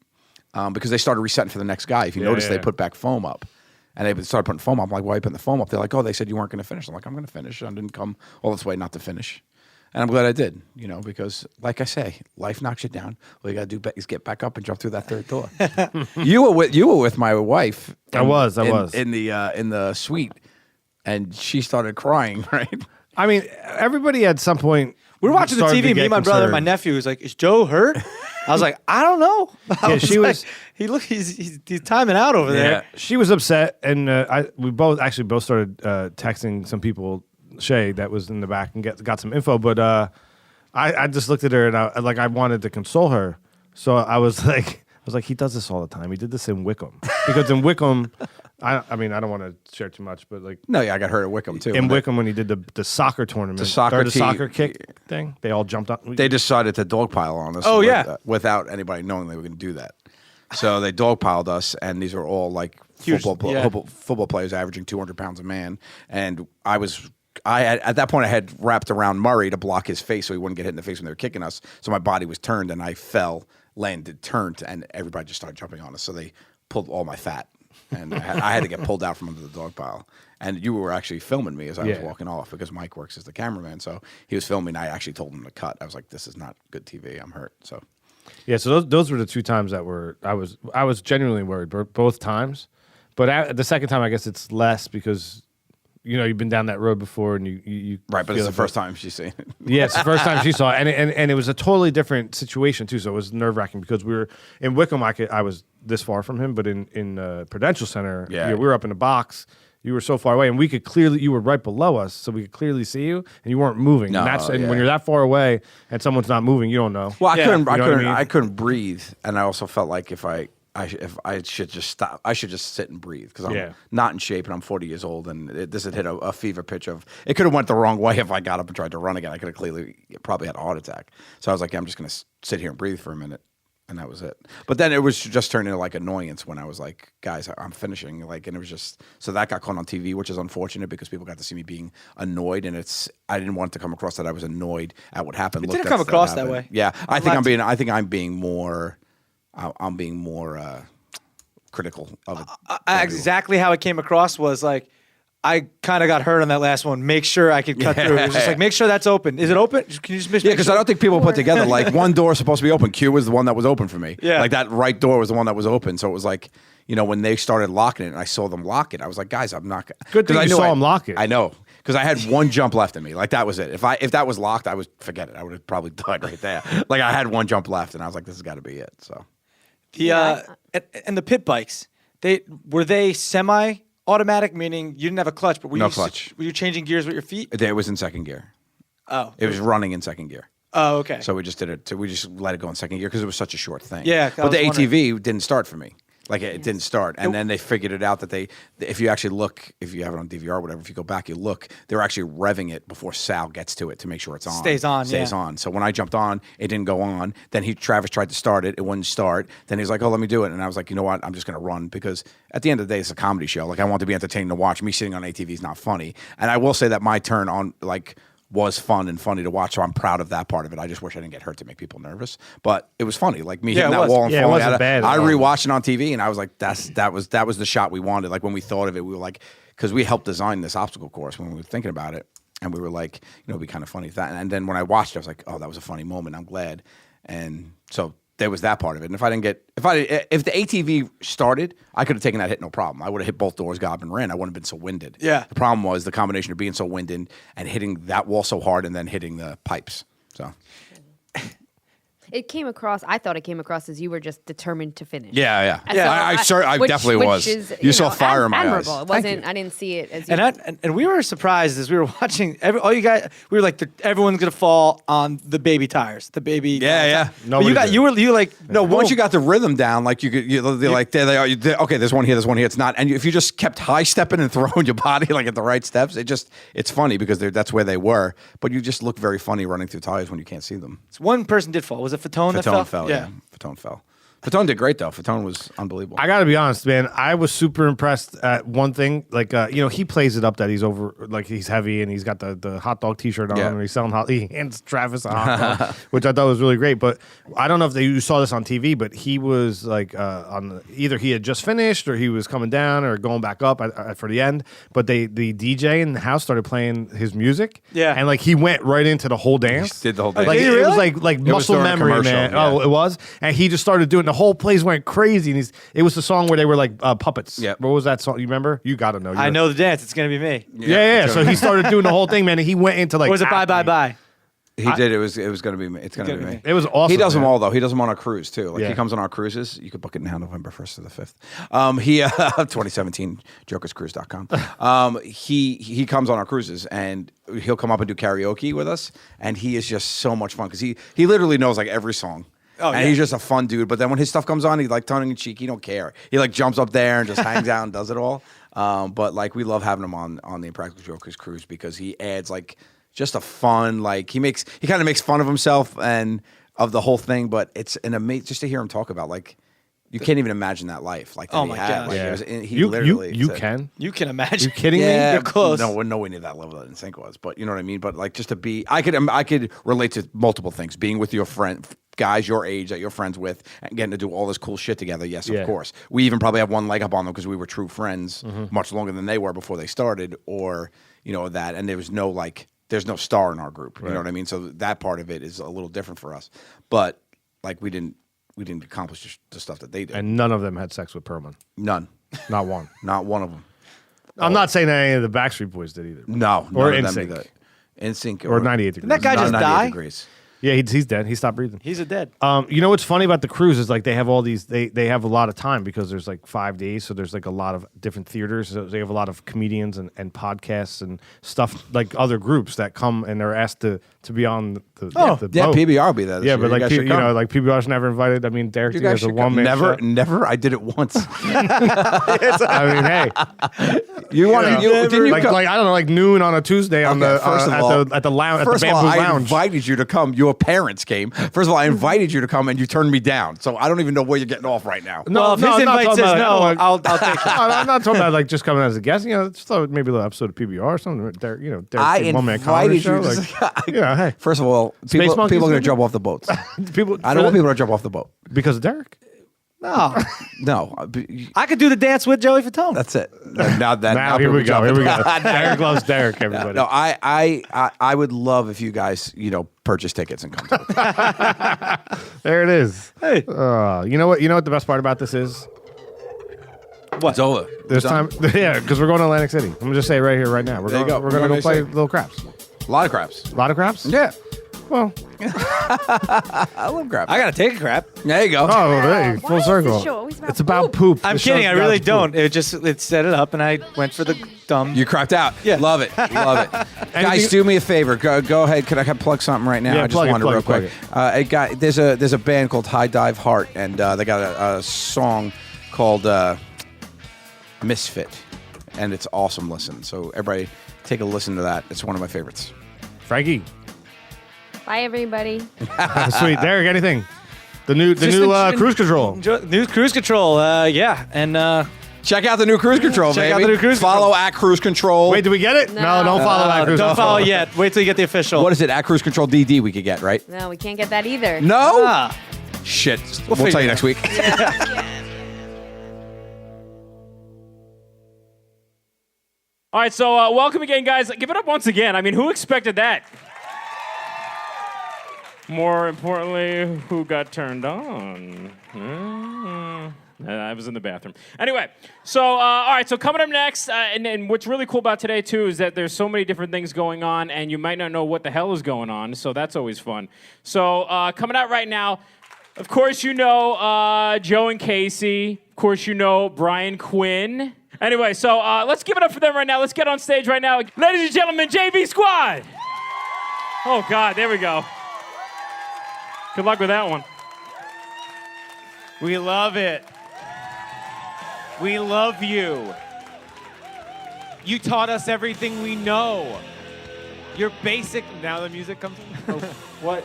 Speaker 5: because they started resetting for the next guy. If you notice, they put back foam up. And they started putting foam up. I'm like, why are you putting the foam up? They're like, oh, they said you weren't going to finish. I'm like, I'm going to finish. I didn't come all this way not to finish. And I'm glad I did, because like I say, life knocks you down. All you got to do is get back up and jump through that third door. You were with my wife.
Speaker 6: I was
Speaker 5: in the suite, and she started crying. Right.
Speaker 6: I mean, everybody at some point.
Speaker 7: We were watching the TV. Me, my brother, and my nephew was like, "Is Joe hurt?" I was like, "I don't know." She was. He's timing out over there.
Speaker 6: She was upset, and we both started texting some people. Shay that was in the back and got some info, but I just looked at her and I wanted to console her, so I was like, he does this all the time. He did this in Wickham because in Wickham, I mean I don't want to share too much, but like
Speaker 5: I got hurt at Wickham too.
Speaker 6: In Wickham when he did the soccer tournament, the soccer kick thing, they all jumped up.
Speaker 5: They decided to dogpile on us.
Speaker 7: Oh yeah,
Speaker 5: without anybody knowing they were going to do that. So they dogpiled us, and these were all like
Speaker 7: huge
Speaker 5: football players averaging 200 pounds a man, and at that point, I had wrapped around Murray to block his face so he wouldn't get hit in the face when they were kicking us. So my body was turned, and I fell, landed, turned, and everybody just started jumping on us. So they pulled all my fat, and I had to get pulled out from under the dog pile. And you were actually filming me as I was walking off because Mike works as the cameraman. So he was filming. I actually told him to cut. I was like, this is not good TV. I'm hurt. So
Speaker 6: yeah, so those were the two times that I was genuinely worried both times. But the second time, I guess it's less because you've been down that road before, and you
Speaker 5: right. But it's the first time she's seen it.
Speaker 6: Yeah, it's the first time she saw it, and it was a totally different situation too. So it was nerve wracking because we were in Wickham. I was this far from him, but in Prudential Center, we were up in the box. You were so far away, and we could clearly. You were right below us, so we could clearly see you, and you weren't moving.
Speaker 5: No,
Speaker 6: and when you're that far away and someone's not moving, you don't know.
Speaker 5: Well,
Speaker 6: I
Speaker 5: couldn't breathe, and I also felt like if I should just stop. I should just sit and breathe because I'm not in shape and I'm 40 years old, and this had hit a fever pitch of. It could have went the wrong way if I got up and tried to run again. I could have probably had a heart attack. So I was like, I'm just going to sit here and breathe for a minute, and that was it. But then it was just turned into like annoyance when I was like, guys, I'm finishing. Like, and it was just so that got caught on TV, which is unfortunate because people got to see me being annoyed, and I didn't want it to come across that I was annoyed at what happened.
Speaker 7: It didn't come across that way.
Speaker 5: Yeah, I think I'm being more. I'm being more critical of it.
Speaker 7: Exactly how it came across was like, I kind of got hurt on that last one. Make sure I could cut through. It was just like, make sure that's open. Is it open? Can you just make
Speaker 5: because I don't think people put together like one door is supposed to be open. Q was the one that was open for me.
Speaker 7: Yeah.
Speaker 5: Like that right door was the one that was open. So it was like, when they started locking it and I saw them lock it, I was like, guys, I'm not.
Speaker 6: Good thing I saw them lock it.
Speaker 5: I know. Because I had one jump left in me. Like that was it. If that was locked, I would forget it. I would have probably died right there. Like I had one jump left and I was like, this has got to be it. So.
Speaker 7: And the pit bikes, were they semi-automatic, meaning you didn't have a clutch, but were
Speaker 5: no clutch.
Speaker 7: Were you changing gears with your feet?
Speaker 5: It was in second gear.
Speaker 7: Oh.
Speaker 5: It was running in second gear.
Speaker 7: Oh, okay.
Speaker 5: So we just did it. We just let it go in second gear because it was such a short thing.
Speaker 7: Yeah, I
Speaker 5: but the
Speaker 7: was wondering.
Speaker 5: ATV didn't start for me. Like it didn't start, and then they figured it out that if you actually look, if you have it on DVR or whatever, if you go back, you look, they're actually revving it before Sal gets to it to make sure it's on.
Speaker 7: Stays on.
Speaker 5: So when I jumped on, it didn't go on. Then Travis tried to start it, it wouldn't start. Then he's like, "Oh, let me do it," and I was like, "You know what? I'm just gonna run because at the end of the day, it's a comedy show. Like I want to be entertaining to watch. Me sitting on ATV is not funny." And I will say that my turn on was fun and funny to watch, so I'm proud of that part of it. I just wish I didn't get hurt to make people nervous, but it was funny. Like me hitting that wall and
Speaker 6: it
Speaker 5: falling
Speaker 6: wasn't
Speaker 5: out.
Speaker 6: bad
Speaker 5: I
Speaker 6: at all.
Speaker 5: rewatched it on TV, and I was like, that was the shot we wanted. Like when we thought of it, we were like, because we helped design this obstacle course when we were thinking about it, and we were like, it'd be kind of funny if that. And then when I watched it, I was like, oh, that was a funny moment. I'm glad. And so there was that part of it. And if the ATV started, I could have taken that hit no problem. I would have hit both doors, got up and ran. I wouldn't have been so winded.
Speaker 7: Yeah.
Speaker 5: The problem was the combination of being so winded and hitting that wall so hard and then hitting the pipes. So.
Speaker 4: I thought it came across as you were just determined to finish.
Speaker 5: Yeah.
Speaker 4: So
Speaker 5: I definitely was.
Speaker 4: Is,
Speaker 5: you saw fire in my
Speaker 4: admirable.
Speaker 5: eyes.
Speaker 4: It wasn't. I didn't see it as.
Speaker 7: And we were surprised as we were watching. All you guys, we were like, everyone's gonna fall on the baby tires. The baby.
Speaker 5: Yeah.
Speaker 7: But you were like,
Speaker 5: no. Once you got the rhythm down, like they're like there they are. Okay, there's one here. There's one here. It's not. And if you just kept high stepping and throwing your body like at the right steps, it's funny because that's where they were. But you just look very funny running through tires when you can't see them.
Speaker 7: One person did fall. Was it Fatone that fell?
Speaker 5: Yeah. Fatone fell. Fatone did great though. Fatone was unbelievable.
Speaker 6: I got to be honest, man. I was super impressed at one thing. Like, he plays it up that he's over, like he's heavy and he's got the hot dog T-shirt on and he's selling he hands Travis a hot dog, which I thought was really great. But I don't know if you saw this on TV, but he was like either he had just finished or he was coming down or going back up for the end. But the DJ in the house started playing his music.
Speaker 7: Yeah,
Speaker 6: and like he went right into the whole dance.
Speaker 5: He did the whole dance.
Speaker 6: Like
Speaker 7: did he
Speaker 6: it was
Speaker 7: really?
Speaker 6: like muscle memory, man.
Speaker 5: Yeah.
Speaker 6: Oh, it was, and he just started doing. The whole place went crazy, and it was the song where they were like puppets.
Speaker 5: Yeah.
Speaker 6: What was that song? You remember? You got to know.
Speaker 7: I know the dance. It's gonna be me.
Speaker 6: Yeah. So he started doing the whole thing, man. And he went into like.
Speaker 7: Or was it bye?
Speaker 5: He did. It was going to be me. It's going to be me.
Speaker 6: It was awesome.
Speaker 5: He does them
Speaker 6: man.
Speaker 5: all though. He does them on our cruise too. Like
Speaker 6: Yeah.
Speaker 5: he comes on our cruises. You could book it now, November 1st to the 5th. He 2017 jokerscruise.com. He comes on our cruises and he'll come up and do karaoke with us, and he is just so much fun because he literally knows like every song.
Speaker 7: Oh,
Speaker 5: and
Speaker 7: yeah.
Speaker 5: he's just a fun dude. But then when his stuff comes on, he's like tongue in cheek. He don't care. He like jumps up there and just hangs out and does it all. But like we love having him on the Impractical Jokers cruise because he adds like just a fun, like he kind of makes fun of himself and of the whole thing. But it's an amazing just to hear him talk about like you can't even imagine that life. Like that
Speaker 7: Oh
Speaker 5: he
Speaker 7: my
Speaker 5: had.
Speaker 7: God.
Speaker 5: Like,
Speaker 6: Yeah.
Speaker 5: it was, he
Speaker 6: You
Speaker 5: literally
Speaker 6: can.
Speaker 7: You can imagine.
Speaker 6: You kidding me?
Speaker 5: yeah,
Speaker 7: You're close.
Speaker 5: No, we're nowhere near that level that NSYNC was, but you know what I mean. But like, just to be, I could relate to multiple things. Being with your friend, guys your age that you're friends with, and getting to do all this cool shit together. Yes,
Speaker 6: Yeah.
Speaker 5: of course. We even probably have one leg up on them because we were true friends much longer than they were before they started, or that. And there was no there's no star in our group. You know what I mean? So that part of it is a little different for us. But like, we didn't accomplish the stuff that they did.
Speaker 6: And none of them had sex with Perlman.
Speaker 5: None,
Speaker 6: Not one.
Speaker 5: not one of them.
Speaker 6: I'm not saying that any of the Backstreet Boys did either.
Speaker 5: No,
Speaker 6: Or
Speaker 5: none of them
Speaker 6: NSYNC.
Speaker 5: did that. NSYNC
Speaker 6: Or 98 degrees.
Speaker 7: that guy just
Speaker 5: 98
Speaker 7: die?
Speaker 5: degrees.
Speaker 6: Yeah, he's dead. He stopped breathing.
Speaker 7: He's a dead.
Speaker 6: You know what's funny about the cruise is like they have all these. They have a lot of time because there's like 5 days, so there's like a lot of different theaters. So they have a lot of comedians and podcasts and stuff like other groups that come and they're asked to be on the
Speaker 5: Yeah,
Speaker 6: boat.
Speaker 5: PBR will be there. This
Speaker 6: Yeah,
Speaker 5: year.
Speaker 6: but like
Speaker 5: guys should come.
Speaker 6: like PBR's never invited. I mean, Derek
Speaker 5: You
Speaker 6: D
Speaker 5: guys
Speaker 6: has a
Speaker 5: should
Speaker 6: one
Speaker 5: come.
Speaker 6: man.
Speaker 5: Never. I did it once.
Speaker 6: I mean, hey,
Speaker 5: You want to? Didn't you
Speaker 6: like
Speaker 5: come?
Speaker 6: I don't know, like noon on a Tuesday on
Speaker 5: Okay,
Speaker 6: the
Speaker 5: first of all-
Speaker 6: at the lounge at the
Speaker 5: First of
Speaker 6: Bamboo
Speaker 5: all, I
Speaker 6: Lounge.
Speaker 5: invited you to come. Your parents came. First of all, I invited you to come, and you turned me down. So I don't even know where you're getting off right now.
Speaker 7: Well, if his
Speaker 6: I'm not
Speaker 7: invite
Speaker 6: talking
Speaker 7: says
Speaker 6: about,
Speaker 7: no,
Speaker 6: like,
Speaker 7: I'll take it.
Speaker 6: I'm not talking about like just coming as a guest. Just maybe a little episode of PBR or something. Derek,
Speaker 5: I
Speaker 6: one-man comedy
Speaker 5: invited
Speaker 6: show.
Speaker 5: you.
Speaker 6: Like, hey,
Speaker 5: First of all,
Speaker 6: Space
Speaker 5: people
Speaker 6: Monkeys
Speaker 5: are going to
Speaker 6: gonna
Speaker 5: jump off the boats.
Speaker 6: people.
Speaker 5: I don't want people to jump off the boat.
Speaker 6: because of Derek.
Speaker 7: No,
Speaker 5: No,
Speaker 7: I could do the dance with Joey Fatone.
Speaker 5: that's it. Now
Speaker 6: Here we go.
Speaker 5: people
Speaker 6: Here we
Speaker 5: jump.
Speaker 6: go. Derek loves Derek. Everybody.
Speaker 5: No, I would love if you guys, purchase tickets and come to it.
Speaker 6: There it is.
Speaker 7: Hey.
Speaker 6: You know what? You know what the best part about this is?
Speaker 5: It's over.
Speaker 6: There's time. Yeah, because we're going to Atlantic City. I'm gonna just say it right here, right now. We're
Speaker 5: There you
Speaker 6: going.
Speaker 5: go.
Speaker 6: We're gonna go
Speaker 5: Atlantic
Speaker 6: play
Speaker 5: City.
Speaker 6: little craps.
Speaker 5: A lot of craps.
Speaker 6: A lot of craps.
Speaker 5: Yeah.
Speaker 6: Well,
Speaker 5: I love crap.
Speaker 7: I gotta take a crap.
Speaker 5: There you go.
Speaker 6: oh, hey,
Speaker 4: Why
Speaker 6: full
Speaker 4: is
Speaker 6: circle.
Speaker 4: this show always about
Speaker 6: It's about poop.
Speaker 7: I'm
Speaker 6: The show's
Speaker 7: kidding. I
Speaker 6: about
Speaker 7: really
Speaker 6: poop.
Speaker 7: don't. It set it up, and I went for the dumb.
Speaker 5: You crapped out.
Speaker 7: Yeah.
Speaker 5: Love it. Love it. Guys, do me a favor. Go ahead. Can I plug something right now?
Speaker 6: Yeah,
Speaker 5: I just
Speaker 6: plug it,
Speaker 5: wanted
Speaker 6: plug
Speaker 5: real
Speaker 6: it,
Speaker 5: quick. There's a band called High Dive Heart, and they got a song called Misfit, and it's awesome. Listen. So everybody take a listen to that. It's one of my favorites.
Speaker 6: Frankie.
Speaker 4: Bye, everybody.
Speaker 6: Sweet. Derek, anything? The new cruise control.
Speaker 7: New cruise control. Yeah, and
Speaker 5: Check out the new Cruise Control,
Speaker 7: Check
Speaker 5: baby.
Speaker 7: out the new Cruise
Speaker 5: Follow
Speaker 7: Control.
Speaker 5: at Cruise Control.
Speaker 6: Wait, did we get it? No, don't follow that cruise
Speaker 7: don't
Speaker 6: control.
Speaker 7: follow yet. Wait till you get the official.
Speaker 5: What is it? At Cruise Control DD we could get, right?
Speaker 4: No, we can't get that either.
Speaker 5: No?
Speaker 7: Ah.
Speaker 5: Shit. We'll
Speaker 7: figure
Speaker 5: tell you
Speaker 7: it
Speaker 5: next week.
Speaker 9: All right, so welcome again, guys. Give it up once again. I mean, who expected that? More importantly, who got turned on? I was in the bathroom. Anyway, so, all right, so coming up next, and what's really cool about today, too, is that there's so many different things going on, and you might not know what the hell is going on, so that's always fun. So coming out right now, of course you know Joe and Casey. Of course you know Brian Quinn. Anyway, so let's give it up for them right now. Let's get on stage right now. Ladies and gentlemen, JV Squad. Oh, God, there we go. Good luck with that one.
Speaker 10: We love it. We love you. You taught us everything we know. Your basic... Now the music comes in. Oh, what?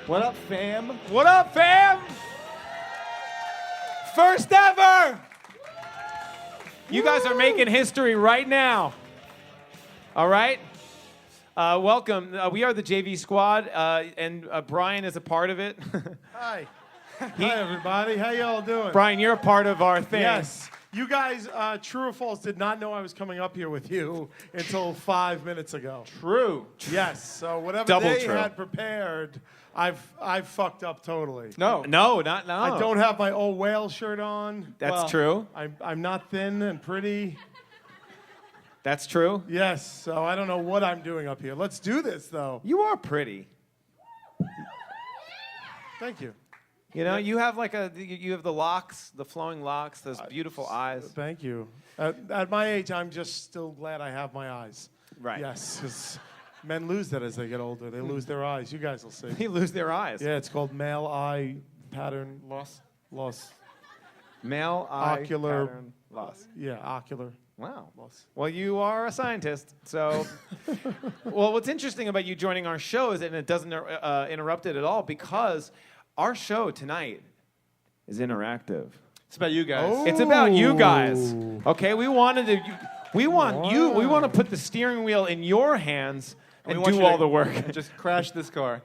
Speaker 10: What up, fam? What up, fam? First ever! You guys are making history right now. All right? Welcome. We are the JV Squad, and Brian is a part of it.
Speaker 11: Hi. Hi, everybody. How y'all doing?
Speaker 10: Brian, you're a part of our thing.
Speaker 11: Yes. You guys, true or false, did not know I was coming up here with you until 5 minutes ago.
Speaker 10: True.
Speaker 11: Yes. So whatever
Speaker 10: Double
Speaker 11: they
Speaker 10: true.
Speaker 11: had prepared, I've fucked up totally.
Speaker 10: No, not no.
Speaker 11: I don't have my old whale shirt on.
Speaker 10: That's true.
Speaker 11: I'm not thin and pretty.
Speaker 10: That's true.
Speaker 11: Yes. So I don't know what I'm doing up here. Let's do this, though.
Speaker 10: You are pretty.
Speaker 11: Thank you.
Speaker 10: You know, you have you have the locks, the flowing locks, those beautiful eyes.
Speaker 11: Thank you. At my age, I'm just still glad I have my eyes.
Speaker 10: Right.
Speaker 11: Yes, 'cause men lose that as they get older. They lose their eyes. You guys will see.
Speaker 10: They lose their eyes.
Speaker 11: Yeah, it's called male eye pattern
Speaker 10: Loss.
Speaker 11: loss.
Speaker 10: Male eye
Speaker 11: Ocular-
Speaker 10: pattern loss.
Speaker 11: Yeah, ocular
Speaker 10: Wow.
Speaker 11: loss.
Speaker 10: Well, you are a scientist, so. Well, what's interesting about you joining our show is that it doesn't interrupt it at all because our show tonight is interactive.
Speaker 12: It's about you guys.
Speaker 10: It's about you guys. Okay, we want to put the steering wheel in your hands and
Speaker 12: We want
Speaker 10: do
Speaker 12: you
Speaker 10: all
Speaker 12: to
Speaker 10: the work.
Speaker 12: Just crash this car.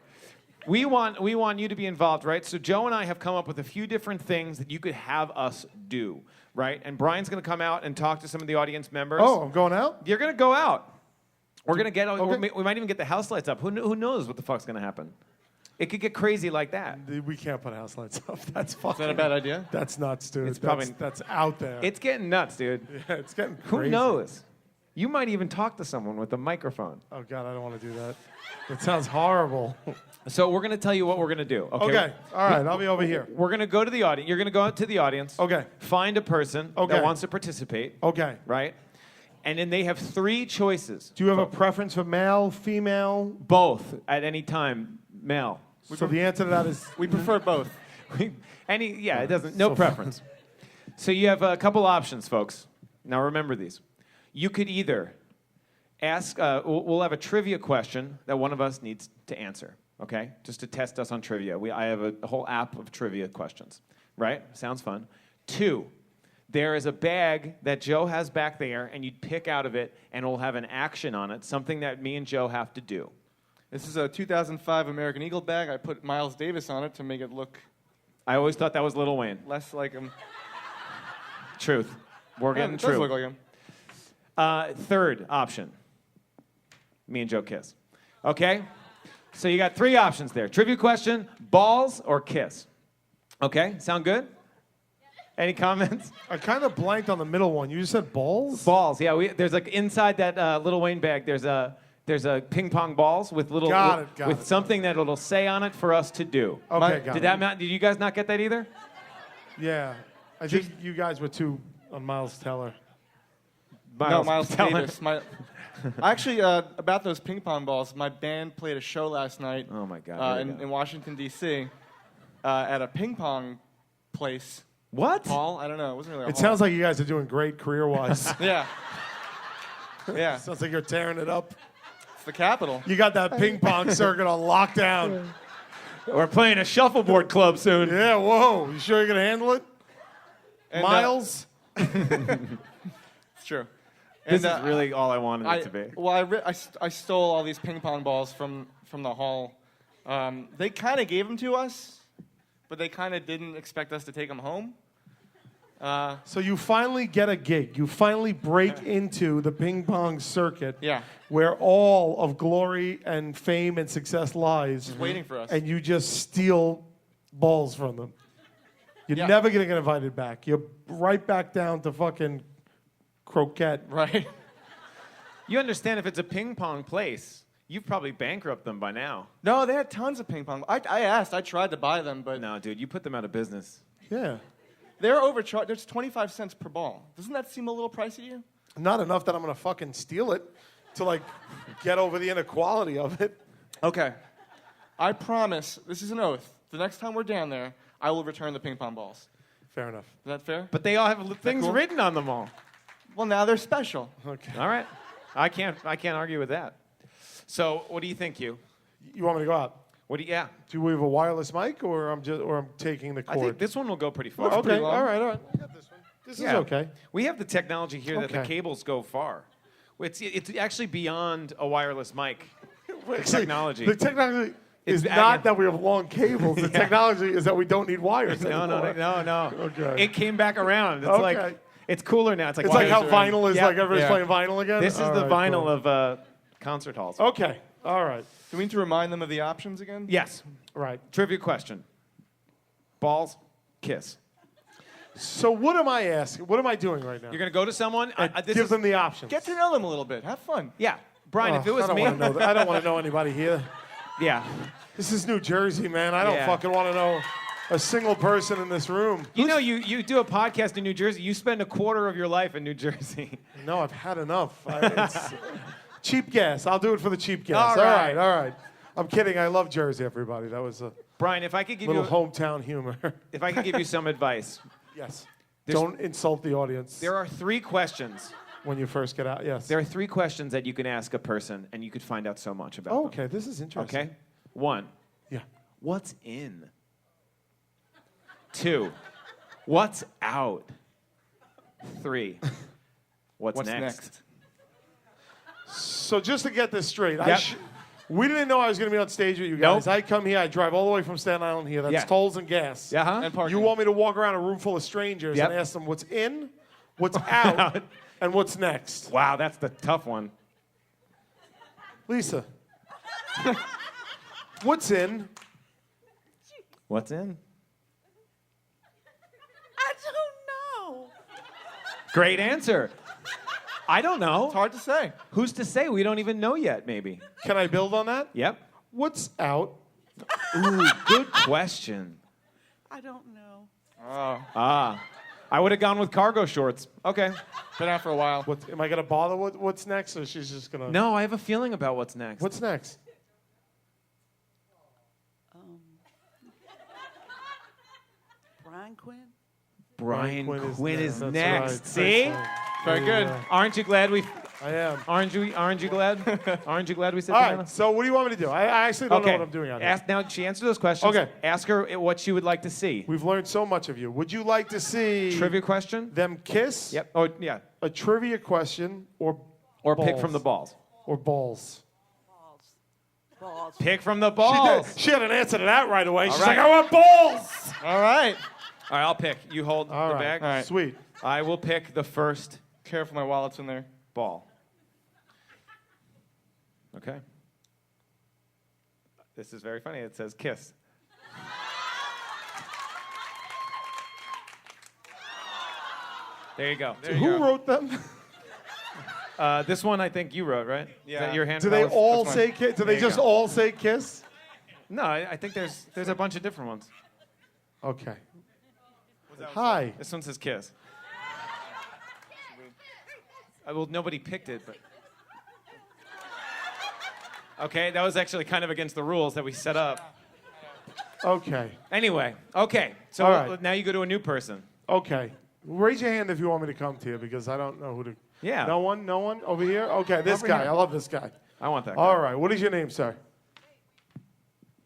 Speaker 10: We want you to be involved, right? So Joe and I have come up with a few different things that you could have us do, right? And Brian's going to come out and talk to some of the audience members.
Speaker 11: Oh, I'm going out?
Speaker 10: You're going to go out. We're going to get.
Speaker 11: Okay.
Speaker 10: We might even get the house lights up. Who knows what the fuck's going to happen? It could get crazy like that.
Speaker 11: We can't put house lights up. That's fucking.
Speaker 12: Is that a bad idea?
Speaker 11: That's nuts, dude.
Speaker 10: It's probably-
Speaker 11: that's out there.
Speaker 10: It's getting nuts, dude.
Speaker 11: Yeah, it's getting
Speaker 10: Who
Speaker 11: crazy.
Speaker 10: knows? You might even talk to someone with a microphone.
Speaker 11: Oh God, I don't want to do that. That sounds horrible.
Speaker 10: So we're going to tell you what we're going to do.
Speaker 11: Okay. All right. I'll be over here.
Speaker 10: We're going to go to the audience. You're going to go out to the audience.
Speaker 11: Okay.
Speaker 10: Find a person
Speaker 11: Okay.
Speaker 10: that wants to participate.
Speaker 11: Okay.
Speaker 10: Right? And then they have three choices.
Speaker 11: Do you have a preference for male, female?
Speaker 10: Both at any time, male.
Speaker 11: So the answer to that is
Speaker 12: We prefer both.
Speaker 10: It doesn't. No preference. So you have a couple options, folks. Now remember these. You could either ask. We'll have a trivia question that one of us needs to answer. Okay, just to test us on trivia. I have a whole app of trivia questions. Right? Sounds fun. 2. There is a bag that Joe has back there, and you'd pick out of it, and it'll have an action on it, something that me and Joe have to do.
Speaker 12: This is a 2005 American Eagle bag. I put Miles Davis on it to make it look
Speaker 10: I always thought that was Lil Wayne.
Speaker 12: less like him.
Speaker 10: Truth. We're getting
Speaker 12: It does
Speaker 10: true.
Speaker 12: look like him.
Speaker 10: Third option. Me and Joe kiss. Okay? So you got 3 options there. Trivia question, balls or kiss. Okay? Sound good? Any comments?
Speaker 11: I kind of blanked on the middle one. You just said balls?
Speaker 10: Balls. Yeah, there's like inside that Lil Wayne bag, there's There's a ping pong balls with little
Speaker 11: Got
Speaker 10: with
Speaker 11: it.
Speaker 10: something that it'll say on it for us to do.
Speaker 11: Okay, got
Speaker 10: Did
Speaker 11: it.
Speaker 10: that not? Did you guys not get that either?
Speaker 11: Yeah. I think you guys were too on Miles Teller.
Speaker 12: No, Miles
Speaker 10: Teller.
Speaker 12: Davis. Actually, about those ping pong balls, my band played a show last night.
Speaker 10: Oh my God!
Speaker 12: In Washington D.C. At a ping pong place.
Speaker 10: What?
Speaker 12: Hall? I don't know. It wasn't really. A
Speaker 11: It
Speaker 12: hall.
Speaker 11: sounds like you guys are doing great career-wise.
Speaker 12: Yeah. Yeah.
Speaker 11: Sounds like you're tearing it up.
Speaker 12: It's the capital.
Speaker 11: You got that ping pong circuit on lockdown.
Speaker 10: We're playing a shuffleboard club soon.
Speaker 11: Yeah, whoa. You sure you're going to handle it?
Speaker 12: And,
Speaker 11: Miles?
Speaker 12: It's true.
Speaker 10: This
Speaker 12: And,
Speaker 10: is really all I wanted it to be.
Speaker 12: Well, I stole all these ping pong balls from the hall. They kind of gave them to us, but they kind of didn't expect us to take them home.
Speaker 11: So you finally get a gig. You finally break into the ping pong circuit.
Speaker 12: Yeah.
Speaker 11: Where all of glory and fame and success lies.
Speaker 12: Just waiting for us.
Speaker 11: And you just steal balls from them. You're
Speaker 12: Yeah.
Speaker 11: never going to get invited back. You're right back down to fucking croquette.
Speaker 12: Right.
Speaker 10: You understand if it's a ping pong place, you've probably bankrupted them by now.
Speaker 12: No, they had tons of ping pong. I asked. I tried to buy them, but
Speaker 10: No, dude, you put them out of business.
Speaker 11: Yeah.
Speaker 12: they're overcharged. There's 25 cents per ball. Doesn't that seem a little pricey to you?
Speaker 11: Not enough that I'm going to fucking steal it to, like, get over the inequality of it.
Speaker 12: Okay. I promise, this is an oath, the next time we're down there, I will return the ping pong balls.
Speaker 11: Fair enough.
Speaker 12: Is that fair?
Speaker 10: But they all have things
Speaker 12: cool?
Speaker 10: written on them all.
Speaker 12: Well, now they're special.
Speaker 11: Okay.
Speaker 10: All right. I can't argue with that. So, what do you think, you?
Speaker 11: You want me to go out?
Speaker 10: What do you, yeah.
Speaker 11: Do we have a wireless mic, or I'm taking the
Speaker 10: I
Speaker 11: cord?
Speaker 10: think this one will go pretty far.
Speaker 11: Okay.
Speaker 12: pretty long.
Speaker 11: All right. I got this one. This is okay.
Speaker 10: We have the technology here that the
Speaker 11: Okay.
Speaker 10: cables go far. It's actually beyond a wireless mic.
Speaker 11: Actually,
Speaker 10: technology.
Speaker 11: The technology is
Speaker 10: It's-
Speaker 11: not that we have long cables. The technology is that we don't need wires
Speaker 10: No.
Speaker 11: anymore. Okay.
Speaker 10: It came back around. It's
Speaker 11: Okay.
Speaker 10: like it's cooler now. It's like
Speaker 11: It's like how
Speaker 10: wires are in.
Speaker 11: vinyl is
Speaker 10: Yeah.
Speaker 11: like everybody's
Speaker 12: Yeah.
Speaker 11: playing vinyl again?
Speaker 10: This is
Speaker 11: All
Speaker 10: the
Speaker 11: right,
Speaker 10: vinyl
Speaker 11: cool.
Speaker 10: of concert halls.
Speaker 11: Okay. All right.
Speaker 12: Do we need to remind them of the options again?
Speaker 10: Yes.
Speaker 11: Right.
Speaker 10: Trivia question. Balls, kiss.
Speaker 11: So what am I asking? What am I doing right now?
Speaker 10: You're gonna go to someone. This
Speaker 11: Give
Speaker 10: is-
Speaker 11: them the options.
Speaker 12: Get to know them a little bit. Have fun.
Speaker 10: Yeah, Brian. if it was
Speaker 11: I don't
Speaker 10: me,
Speaker 11: wanna know that. I don't want to know anybody here.
Speaker 10: yeah.
Speaker 11: This is New Jersey, man. I don't
Speaker 10: Yeah.
Speaker 11: fucking want to know a single person in this room.
Speaker 10: You know, you do a podcast in New Jersey. You spend a quarter of your life in New Jersey.
Speaker 11: No, I've had enough. It's cheap gas. I'll do it for the cheap gas.
Speaker 10: All right.
Speaker 11: All right. I'm kidding. I love Jersey, everybody. That was a
Speaker 10: Brian, if I could give
Speaker 11: little
Speaker 10: you
Speaker 11: hometown humor.
Speaker 10: if I could give you some advice,
Speaker 11: Yes.
Speaker 10: There's-
Speaker 11: Don't insult the audience
Speaker 10: there are 3 questions.
Speaker 11: when you first get out. Yes.
Speaker 10: There are 3 questions that you can ask a person, and you could find out so much about
Speaker 11: Oh,
Speaker 10: them.
Speaker 11: okay. This is interesting.
Speaker 10: Okay. 1.
Speaker 11: Yeah.
Speaker 10: What's in? 2. What's out? 3. What's next?
Speaker 11: So just to get this straight,
Speaker 10: Yep.
Speaker 11: we didn't know I was going to be on stage with you
Speaker 10: Nope.
Speaker 11: guys. I come here. I drive all the way from Staten Island here. That's
Speaker 10: Yeah.
Speaker 11: tolls and gas.
Speaker 10: Uh-huh.
Speaker 12: And parking.
Speaker 11: You want me to walk around a room full of strangers
Speaker 10: Yep.
Speaker 11: and ask them what's in, what's out, and what's next?
Speaker 10: Wow, that's the tough one.
Speaker 11: Lisa, what's in?
Speaker 10: What's in?
Speaker 13: I don't know.
Speaker 10: Great answer. I don't know.
Speaker 12: It's hard to say.
Speaker 10: Who's to say? We don't even know yet, maybe.
Speaker 11: Can I build on that?
Speaker 10: Yep.
Speaker 11: What's out?
Speaker 10: Ooh, good question.
Speaker 13: I don't know.
Speaker 10: Ah. I would have gone with cargo shorts. Okay.
Speaker 12: Been out for a while.
Speaker 11: Am I going to bother with what's next, or she's just going to...
Speaker 10: No, I have a feeling about what's next.
Speaker 11: What's next?
Speaker 13: Brian Quinn?
Speaker 10: Brian Quinn is
Speaker 11: That's
Speaker 10: next.
Speaker 11: right.
Speaker 10: See?
Speaker 11: That's right.
Speaker 12: Very good.
Speaker 11: Yeah.
Speaker 10: Aren't you glad we?
Speaker 11: I am.
Speaker 10: Aren't you glad? Aren't you glad we said
Speaker 11: All
Speaker 10: that?
Speaker 11: right, so what do you want me to do? I actually don't know what I'm doing out here.
Speaker 10: Now she answered those questions.
Speaker 11: Okay.
Speaker 10: Ask her what she would like to see.
Speaker 11: We've learned so much of you. Would you like to see
Speaker 10: Trivia question?
Speaker 11: them kiss?
Speaker 10: Yep. Oh yeah.
Speaker 11: A trivia question or
Speaker 10: Pick
Speaker 11: balls?
Speaker 10: from the balls.
Speaker 11: Or balls?
Speaker 13: Balls.
Speaker 10: Pick from the balls.
Speaker 11: She had an answer to that right away. She's
Speaker 10: right.
Speaker 11: like, I want balls.
Speaker 12: All right.
Speaker 10: All right, I'll pick. You hold
Speaker 11: All
Speaker 10: the
Speaker 11: right.
Speaker 10: bag.
Speaker 12: All right.
Speaker 11: Sweet.
Speaker 10: I will pick the first
Speaker 12: Careful, my wallet's in there.
Speaker 10: ball. Okay. This is very funny. It says kiss. There you go. There you
Speaker 11: Who
Speaker 10: go.
Speaker 11: wrote them?
Speaker 10: This one I think you wrote, right?
Speaker 12: Yeah.
Speaker 10: Is that your hand?
Speaker 11: Do they
Speaker 12: was-
Speaker 11: all
Speaker 12: that's mine.
Speaker 11: say kiss? Do
Speaker 12: There
Speaker 11: they
Speaker 12: you
Speaker 11: just
Speaker 12: go.
Speaker 11: all say kiss?
Speaker 10: No, I think there's a bunch of different ones.
Speaker 11: Okay. Hi.
Speaker 10: This one says kiss. Well, nobody picked it, but. Okay, that was actually kind of against the rules that we set up.
Speaker 11: Okay.
Speaker 10: Anyway, okay. So
Speaker 11: All right.
Speaker 10: now you go to a new person.
Speaker 11: Okay. Raise your hand if you want me to come to you because I don't know who to.
Speaker 10: Yeah.
Speaker 11: No one? No one? Over here? Okay, this
Speaker 10: Over
Speaker 11: guy.
Speaker 10: here.
Speaker 11: I love this guy.
Speaker 10: I want that guy.
Speaker 11: All right. What is your name, sir?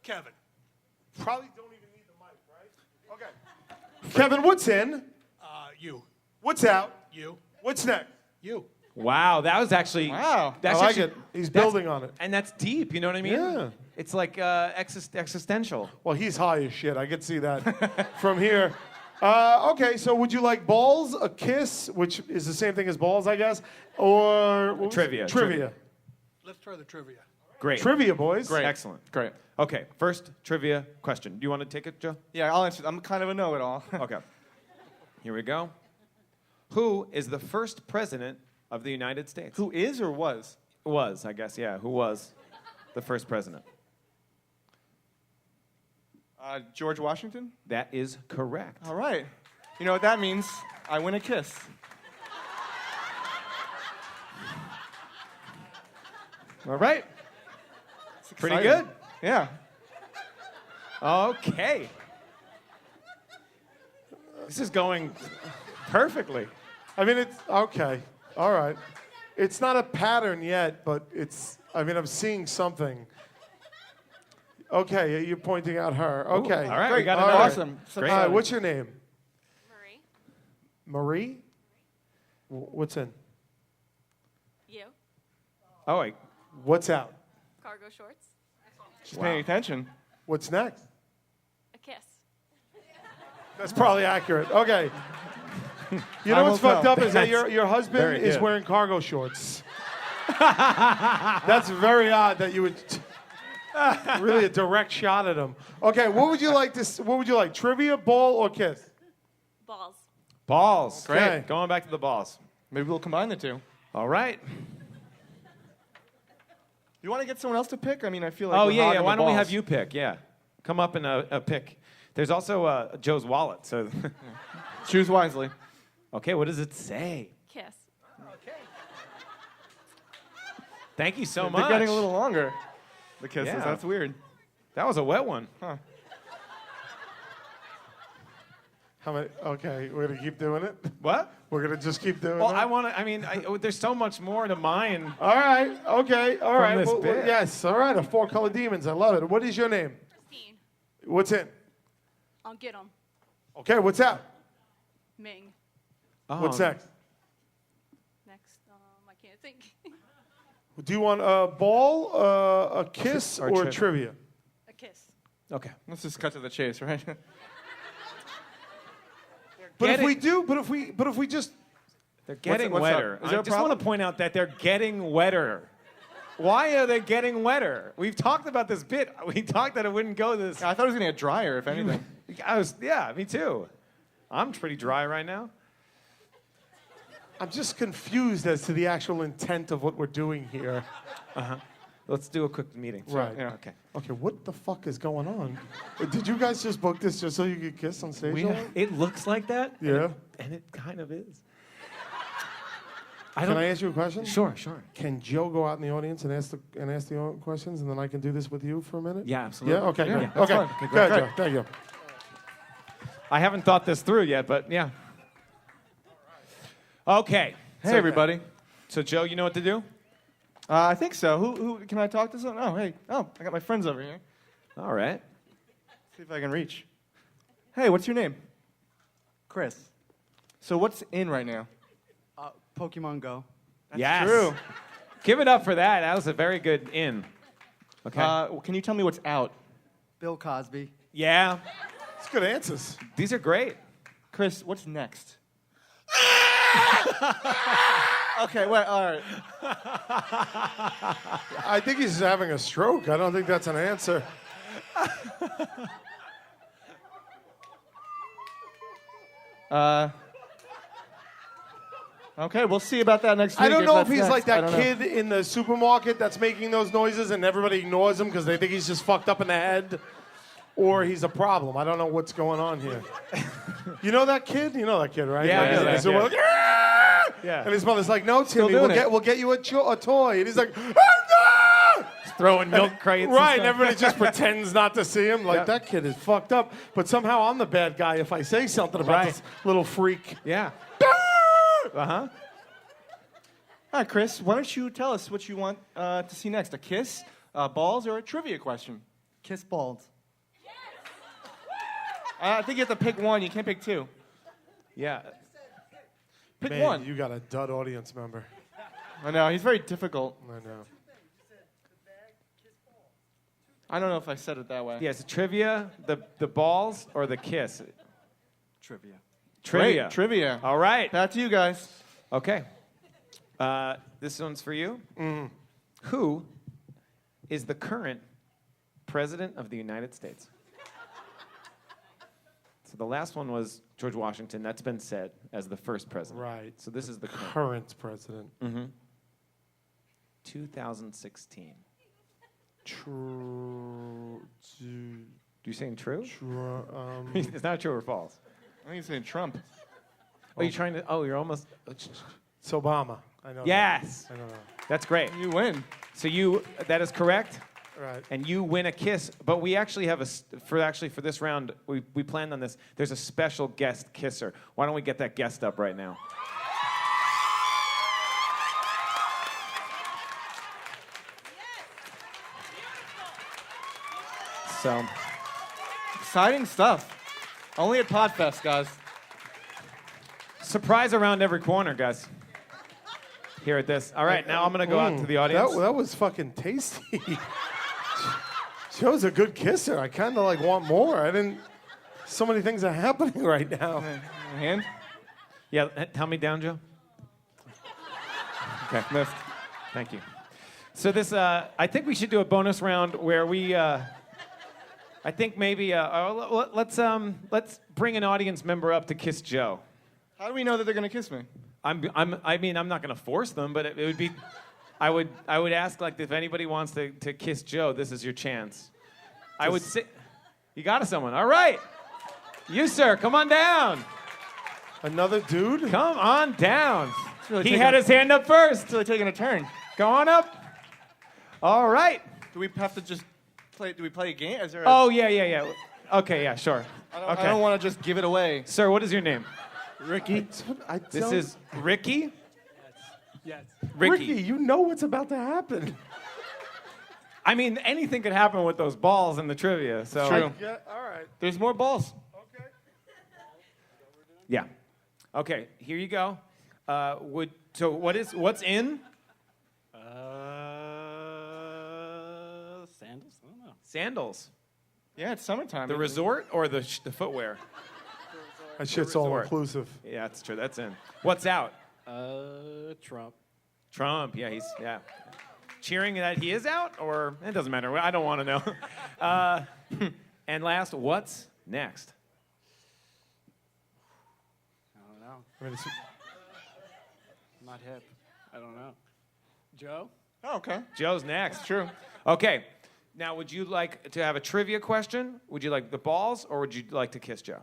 Speaker 14: Kevin.
Speaker 11: Probably don't even need the mic, right? Okay. Kevin, what's in?
Speaker 14: You.
Speaker 11: What's out?
Speaker 14: You.
Speaker 11: What's next?
Speaker 14: You.
Speaker 10: Wow, that was actually.
Speaker 12: Wow.
Speaker 10: That's
Speaker 11: I like
Speaker 10: actually-
Speaker 11: it. He's
Speaker 10: that's-
Speaker 11: building on it.
Speaker 10: And that's deep, you know what I mean?
Speaker 11: Yeah.
Speaker 10: It's like existential.
Speaker 11: Well, he's high as shit. I can see that from here. Okay, so would you like balls, a kiss, which is the same thing as balls, I guess, or what was it?
Speaker 10: Trivia.
Speaker 11: Trivia.
Speaker 14: Let's try the trivia.
Speaker 10: Great.
Speaker 11: Trivia, boys.
Speaker 10: Great. Excellent.
Speaker 12: Great.
Speaker 10: Okay, first trivia question. Do you want to take it, Joe?
Speaker 12: Yeah, I'll answer. I'm kind of a know-it-all.
Speaker 10: Okay. Here we go. Who is the first president of the United States?
Speaker 12: Who is or was?
Speaker 10: Was, I guess, yeah. Who was the first president?
Speaker 12: George Washington?
Speaker 10: That is correct.
Speaker 12: All right. You know what that means? I win a kiss.
Speaker 10: All right.
Speaker 12: It's
Speaker 10: Pretty
Speaker 12: exciting.
Speaker 10: good.
Speaker 12: Yeah.
Speaker 10: Okay. This is going perfectly.
Speaker 11: I mean, it's okay. All right. It's not a pattern yet, but I'm seeing something. Okay, you're pointing out her. Okay.
Speaker 10: all right,
Speaker 11: great.
Speaker 10: we got
Speaker 11: All
Speaker 10: another.
Speaker 12: Awesome.
Speaker 10: Great.
Speaker 11: All right, what's your name?
Speaker 3: Marie.
Speaker 11: Marie? What's in?
Speaker 3: You.
Speaker 10: Oh, wait.
Speaker 11: What's out?
Speaker 3: Cargo shorts.
Speaker 12: She's paying attention.
Speaker 11: What's next?
Speaker 3: A kiss.
Speaker 11: That's probably accurate. Okay. You know
Speaker 12: I
Speaker 11: what's
Speaker 12: will
Speaker 11: fucked
Speaker 12: tell.
Speaker 11: up is that your husband
Speaker 10: Very
Speaker 11: is
Speaker 10: good.
Speaker 11: wearing cargo shorts. That's very odd that you would really a direct shot at him. Okay, what would you like what would you like? Trivia, ball, or kiss?
Speaker 3: Balls.
Speaker 10: Balls.
Speaker 11: Great.
Speaker 10: Great. Going back to the balls.
Speaker 12: Maybe we'll combine the two.
Speaker 10: All right.
Speaker 12: You want to get someone else to pick? I mean, I feel like
Speaker 10: Oh,
Speaker 12: we're
Speaker 10: yeah.
Speaker 12: hogging
Speaker 10: Why
Speaker 12: the
Speaker 10: don't we
Speaker 12: balls.
Speaker 10: have you pick? Yeah. Come up and pick. There's also Joe's wallet. So.
Speaker 12: Choose wisely.
Speaker 10: Okay, what does it say?
Speaker 3: Kiss.
Speaker 10: Thank you so
Speaker 12: They're
Speaker 10: much.
Speaker 12: getting a little longer. The kisses.
Speaker 10: Yeah.
Speaker 12: That's weird.
Speaker 10: That was a wet one.
Speaker 12: Huh.
Speaker 11: How many? Okay, we're gonna keep doing it.
Speaker 10: What?
Speaker 11: We're gonna just keep doing
Speaker 10: Well,
Speaker 11: it.
Speaker 10: I want to. I mean, there's so much more to mine.
Speaker 11: All right. Okay. All right.
Speaker 10: this bit.
Speaker 11: Yes. All right. A four-color demons. I love it. What is your name?
Speaker 3: Christine.
Speaker 11: What's in?
Speaker 3: I'll get them.
Speaker 11: Okay. What's out?
Speaker 3: Ming.
Speaker 11: What's next?
Speaker 3: Next. I can't think.
Speaker 11: Do you want a ball, a kiss,
Speaker 10: Or
Speaker 11: or
Speaker 10: tri-
Speaker 11: trivia?
Speaker 3: A kiss.
Speaker 10: Okay.
Speaker 12: Let's just cut to the chase, right?
Speaker 11: But
Speaker 10: Get
Speaker 11: if we
Speaker 10: it.
Speaker 11: do, but if we just,
Speaker 10: They're getting
Speaker 12: what's up?
Speaker 10: wetter.
Speaker 12: Is there
Speaker 10: I
Speaker 12: a
Speaker 10: just want
Speaker 12: problem?
Speaker 10: to point out that they're getting wetter. Why are they getting wetter? We've talked about this bit. We talked that it wouldn't go this.
Speaker 12: I thought it was going to get drier, if anything.
Speaker 10: Yeah, me too. I'm pretty dry right now.
Speaker 11: I'm just confused as to the actual intent of what we're doing here.
Speaker 10: Let's do a quick meeting.
Speaker 11: Right.
Speaker 12: Yeah.
Speaker 10: Okay.
Speaker 11: Okay, what the fuck is going on? Did you guys just book this just so you could kiss on stage? all night?
Speaker 10: It looks like that.
Speaker 11: Yeah.
Speaker 10: And it kind of is.
Speaker 11: Can I ask you a question?
Speaker 10: Sure, sure.
Speaker 11: Can Joe go out in the audience and ask the questions, and then I can do this with you for a minute?
Speaker 10: Yeah, absolutely.
Speaker 11: Yeah. Okay.
Speaker 10: Yeah,
Speaker 11: good.
Speaker 10: that's
Speaker 11: Okay.
Speaker 10: fine.
Speaker 11: Good,
Speaker 10: great.
Speaker 11: Joe. Thank you.
Speaker 10: I haven't thought this through yet, but yeah. Okay.
Speaker 12: Hey, everybody.
Speaker 10: So, Joe, you know what to do?
Speaker 12: I think so. Who can I talk to? Someone? Oh, hey. Oh, I got my friends over here.
Speaker 10: All right.
Speaker 12: See if I can reach. Hey, what's your name?
Speaker 15: Chris.
Speaker 12: So what's in right now?
Speaker 15: Pokemon Go.
Speaker 12: That's
Speaker 10: Yes.
Speaker 12: true.
Speaker 10: Give it up for that. That was a very good in. Okay.
Speaker 12: Can you tell me what's out?
Speaker 15: Bill Cosby.
Speaker 10: Yeah.
Speaker 11: It's good answers.
Speaker 10: These are great.
Speaker 12: Chris, what's next? Okay, wait, all right.
Speaker 11: I think he's having a stroke. I don't think that's an answer.
Speaker 12: Okay, we'll see about that next week.
Speaker 11: I don't know if
Speaker 12: that's
Speaker 11: he's
Speaker 12: next.
Speaker 11: like
Speaker 12: I
Speaker 11: that
Speaker 12: don't know.
Speaker 11: kid in the supermarket that's making those noises and everybody ignores him because they think he's just fucked up in the head, or he's a problem. I don't know what's going on here. You know that kid? You know that kid, right?
Speaker 6: Yeah,
Speaker 11: Like,
Speaker 6: I know that
Speaker 11: so
Speaker 6: kid.
Speaker 11: we're like, "Ah!"
Speaker 6: Yeah.
Speaker 11: And his mother's like, "No,
Speaker 12: Still
Speaker 11: Timmy,
Speaker 12: doing it.
Speaker 11: we'll get you a toy." And he's like, "Ah, no!"
Speaker 6: Throwing milk crates. and
Speaker 11: Right, and
Speaker 6: stuff.
Speaker 11: everybody just pretends not to see him. Like,
Speaker 6: Yeah.
Speaker 11: that kid is fucked up. But somehow I'm the bad guy if I say something about
Speaker 6: Right.
Speaker 11: this little freak.
Speaker 6: Yeah.
Speaker 12: All right, Chris, why don't you tell us what you want to see next? A kiss, balls, or a trivia question?
Speaker 15: Kiss balls.
Speaker 12: I think you have to pick one. You can't pick two.
Speaker 6: Yeah.
Speaker 12: Pick
Speaker 11: Man,
Speaker 12: one.
Speaker 11: you got a dud audience member.
Speaker 12: I know, he's very difficult.
Speaker 11: I know.
Speaker 12: I don't know if I said it that way.
Speaker 6: Yeah, so trivia, the balls, or the kiss?
Speaker 15: Trivia.
Speaker 6: Trivia.
Speaker 12: Great, trivia.
Speaker 6: All right.
Speaker 12: Back to you guys.
Speaker 6: Okay. This one's for you. Who is the current president of the United States? So the last one was George Washington. That's been said as the first president.
Speaker 11: Right.
Speaker 6: So this is the current.
Speaker 11: Current president.
Speaker 6: 2016.
Speaker 11: True.
Speaker 6: Do you saying true?
Speaker 11: It's
Speaker 6: not true or false.
Speaker 12: I think he's saying Trump.
Speaker 6: Are you trying to? Oh, you're almost.
Speaker 11: It's Obama. I know.
Speaker 6: Yes.
Speaker 11: That. I know that.
Speaker 6: That's great.
Speaker 12: You win.
Speaker 6: So that is correct.
Speaker 11: Right.
Speaker 6: And you win a kiss. But we actually have for this round, we planned on this. There's a special guest kisser. Why don't we get that guest up right now? So
Speaker 12: Exciting stuff. Only at Podfest, guys.
Speaker 6: surprise around every corner, guys. Here at this. All right, now I'm gonna go out to the audience.
Speaker 11: That was fucking tasty. Joe's a good kisser. I kind of like want more. I didn't. So many things are happening right now.
Speaker 12: Hand?
Speaker 6: Yeah, tell me down, Joe. Okay,
Speaker 12: Missed.
Speaker 6: thank you. So this, I think we should do a bonus round where we, I think maybe let's bring an audience member up to kiss Joe.
Speaker 12: How do we know that they're going to kiss me?
Speaker 6: I mean, I'm not going to force them, but it would be, I would ask like if anybody wants to kiss Joe, this is your chance. I would say, you got someone. All right, you sir, come on down.
Speaker 11: Another dude?
Speaker 6: Come on down.
Speaker 12: really
Speaker 6: He
Speaker 12: taking
Speaker 6: had
Speaker 12: a-
Speaker 6: his hand up first.
Speaker 12: It's really taking a turn.
Speaker 6: Go on up. All right.
Speaker 12: Do we have to just play? Do we play a game? Is there?
Speaker 6: Oh yeah. Okay, yeah, sure.
Speaker 12: I don't want to just give it away.
Speaker 6: Sir, what is your name?
Speaker 11: Ricky.
Speaker 6: This is Ricky.
Speaker 14: Yes.
Speaker 11: Ricky, you know what's about to happen.
Speaker 6: I mean, anything could happen with those balls in the trivia. So
Speaker 12: True.
Speaker 11: Yeah, all right.
Speaker 12: There's more balls.
Speaker 6: yeah. Okay, here you go. What's in?
Speaker 14: Sandals? I don't know.
Speaker 6: Sandals.
Speaker 12: Yeah, it's summertime.
Speaker 6: The resort or the footwear?
Speaker 11: That shit's all
Speaker 6: resort.
Speaker 11: inclusive.
Speaker 6: Yeah, that's true. That's in. What's out?
Speaker 14: Trump.
Speaker 6: Trump. Yeah, he's cheering that he is out, or it doesn't matter. I don't want to know. And last, what's next?
Speaker 14: I don't know.
Speaker 11: I mean,
Speaker 14: I'm not hip. I don't know. Joe?
Speaker 12: Oh, okay.
Speaker 6: Joe's next.
Speaker 12: That's true.
Speaker 6: Okay. Now, would you like to have a trivia question? Would you like the balls, or would you like to kiss Joe?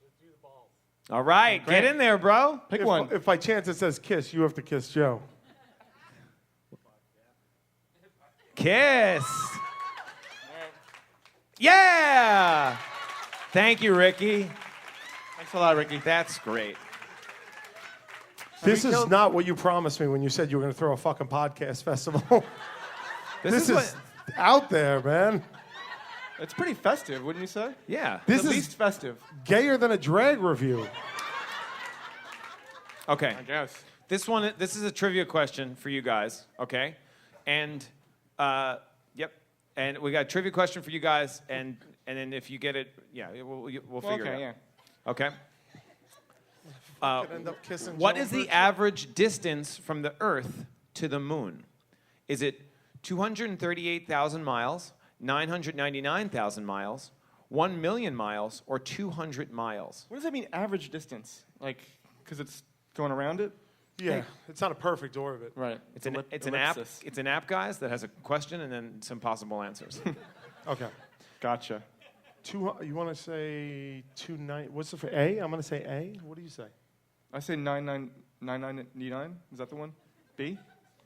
Speaker 14: Let's do the balls.
Speaker 6: All right, get in there, bro.
Speaker 12: Pick one.
Speaker 11: If by chance it says kiss, you have to kiss Joe.
Speaker 6: Kiss. Yeah. Thank you, Ricky.
Speaker 12: Thanks a lot, Ricky.
Speaker 6: That's great.
Speaker 11: This is not what you promised me when you said you were going to throw a fucking podcast festival. This is out there, man.
Speaker 12: It's pretty festive, wouldn't you say?
Speaker 6: Yeah.
Speaker 11: This
Speaker 12: the
Speaker 11: is
Speaker 12: least festive.
Speaker 11: gayer than a drag review.
Speaker 6: Okay.
Speaker 12: I guess.
Speaker 6: This is a trivia question for you guys, okay? And yep. And we got a trivia question for you guys, and then if you get it, yeah, we'll figure it out.
Speaker 12: Yeah.
Speaker 6: Okay.
Speaker 11: Could end up kissing
Speaker 6: What
Speaker 11: Joe
Speaker 6: is the
Speaker 11: Virtue.
Speaker 6: average distance from the Earth to the Moon? Is it 238,000 miles, 999,000 miles, 1 million miles, or 200 miles?
Speaker 12: What does that mean, average distance? Like, because it's Going around it?
Speaker 11: Yeah, it's not a perfect orbit.
Speaker 12: Right.
Speaker 10: It's an app. It's an app, guys, that has a question and then some possible answers.
Speaker 11: Okay.
Speaker 12: Gotcha.
Speaker 11: You want to say 29? What's the for A? I'm going to say A. What do you say?
Speaker 12: I say 9999. Is that the one? B?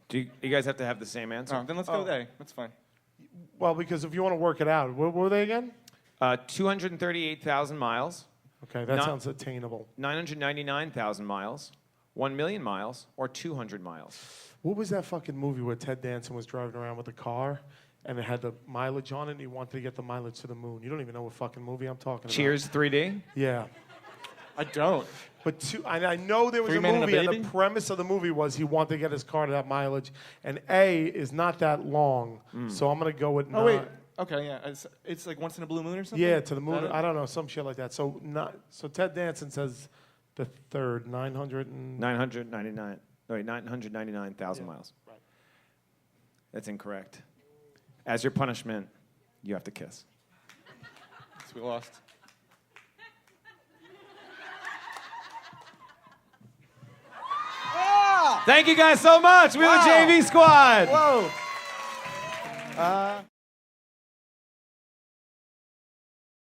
Speaker 10: Do you guys have to have the same answer?
Speaker 12: Oh, then let's go with A. That's fine.
Speaker 11: Well, because if you want to work it out, what were they again?
Speaker 10: 238,000 miles.
Speaker 11: Okay, that sounds attainable.
Speaker 10: 999,000 miles, 1 million miles, or 200 miles.
Speaker 11: What was that fucking movie where Ted Danson was driving around with a car and it had the mileage on it and he wanted to get the mileage to the moon? You don't even know what fucking movie I'm talking about.
Speaker 10: Cheers 3D?
Speaker 11: Yeah.
Speaker 12: I don't.
Speaker 11: But I know there was
Speaker 12: Three
Speaker 11: a
Speaker 12: Men and a
Speaker 11: movie, and
Speaker 12: Baby?
Speaker 11: the premise of the movie was he wanted to get his car to that mileage, and A is not that long, so I'm going to go with
Speaker 12: Oh, wait. Okay, yeah. It's like once in a blue moon or something?
Speaker 11: Yeah, to the
Speaker 12: Is
Speaker 11: moon.
Speaker 12: that it?
Speaker 11: I don't know, some shit like that. So Ted Danson says the third,
Speaker 10: 999,000 miles.
Speaker 11: Right.
Speaker 10: That's incorrect. As your punishment, you have to kiss.
Speaker 12: So we lost.
Speaker 10: Thank you guys so much. We're the JV squad.
Speaker 12: Whoa.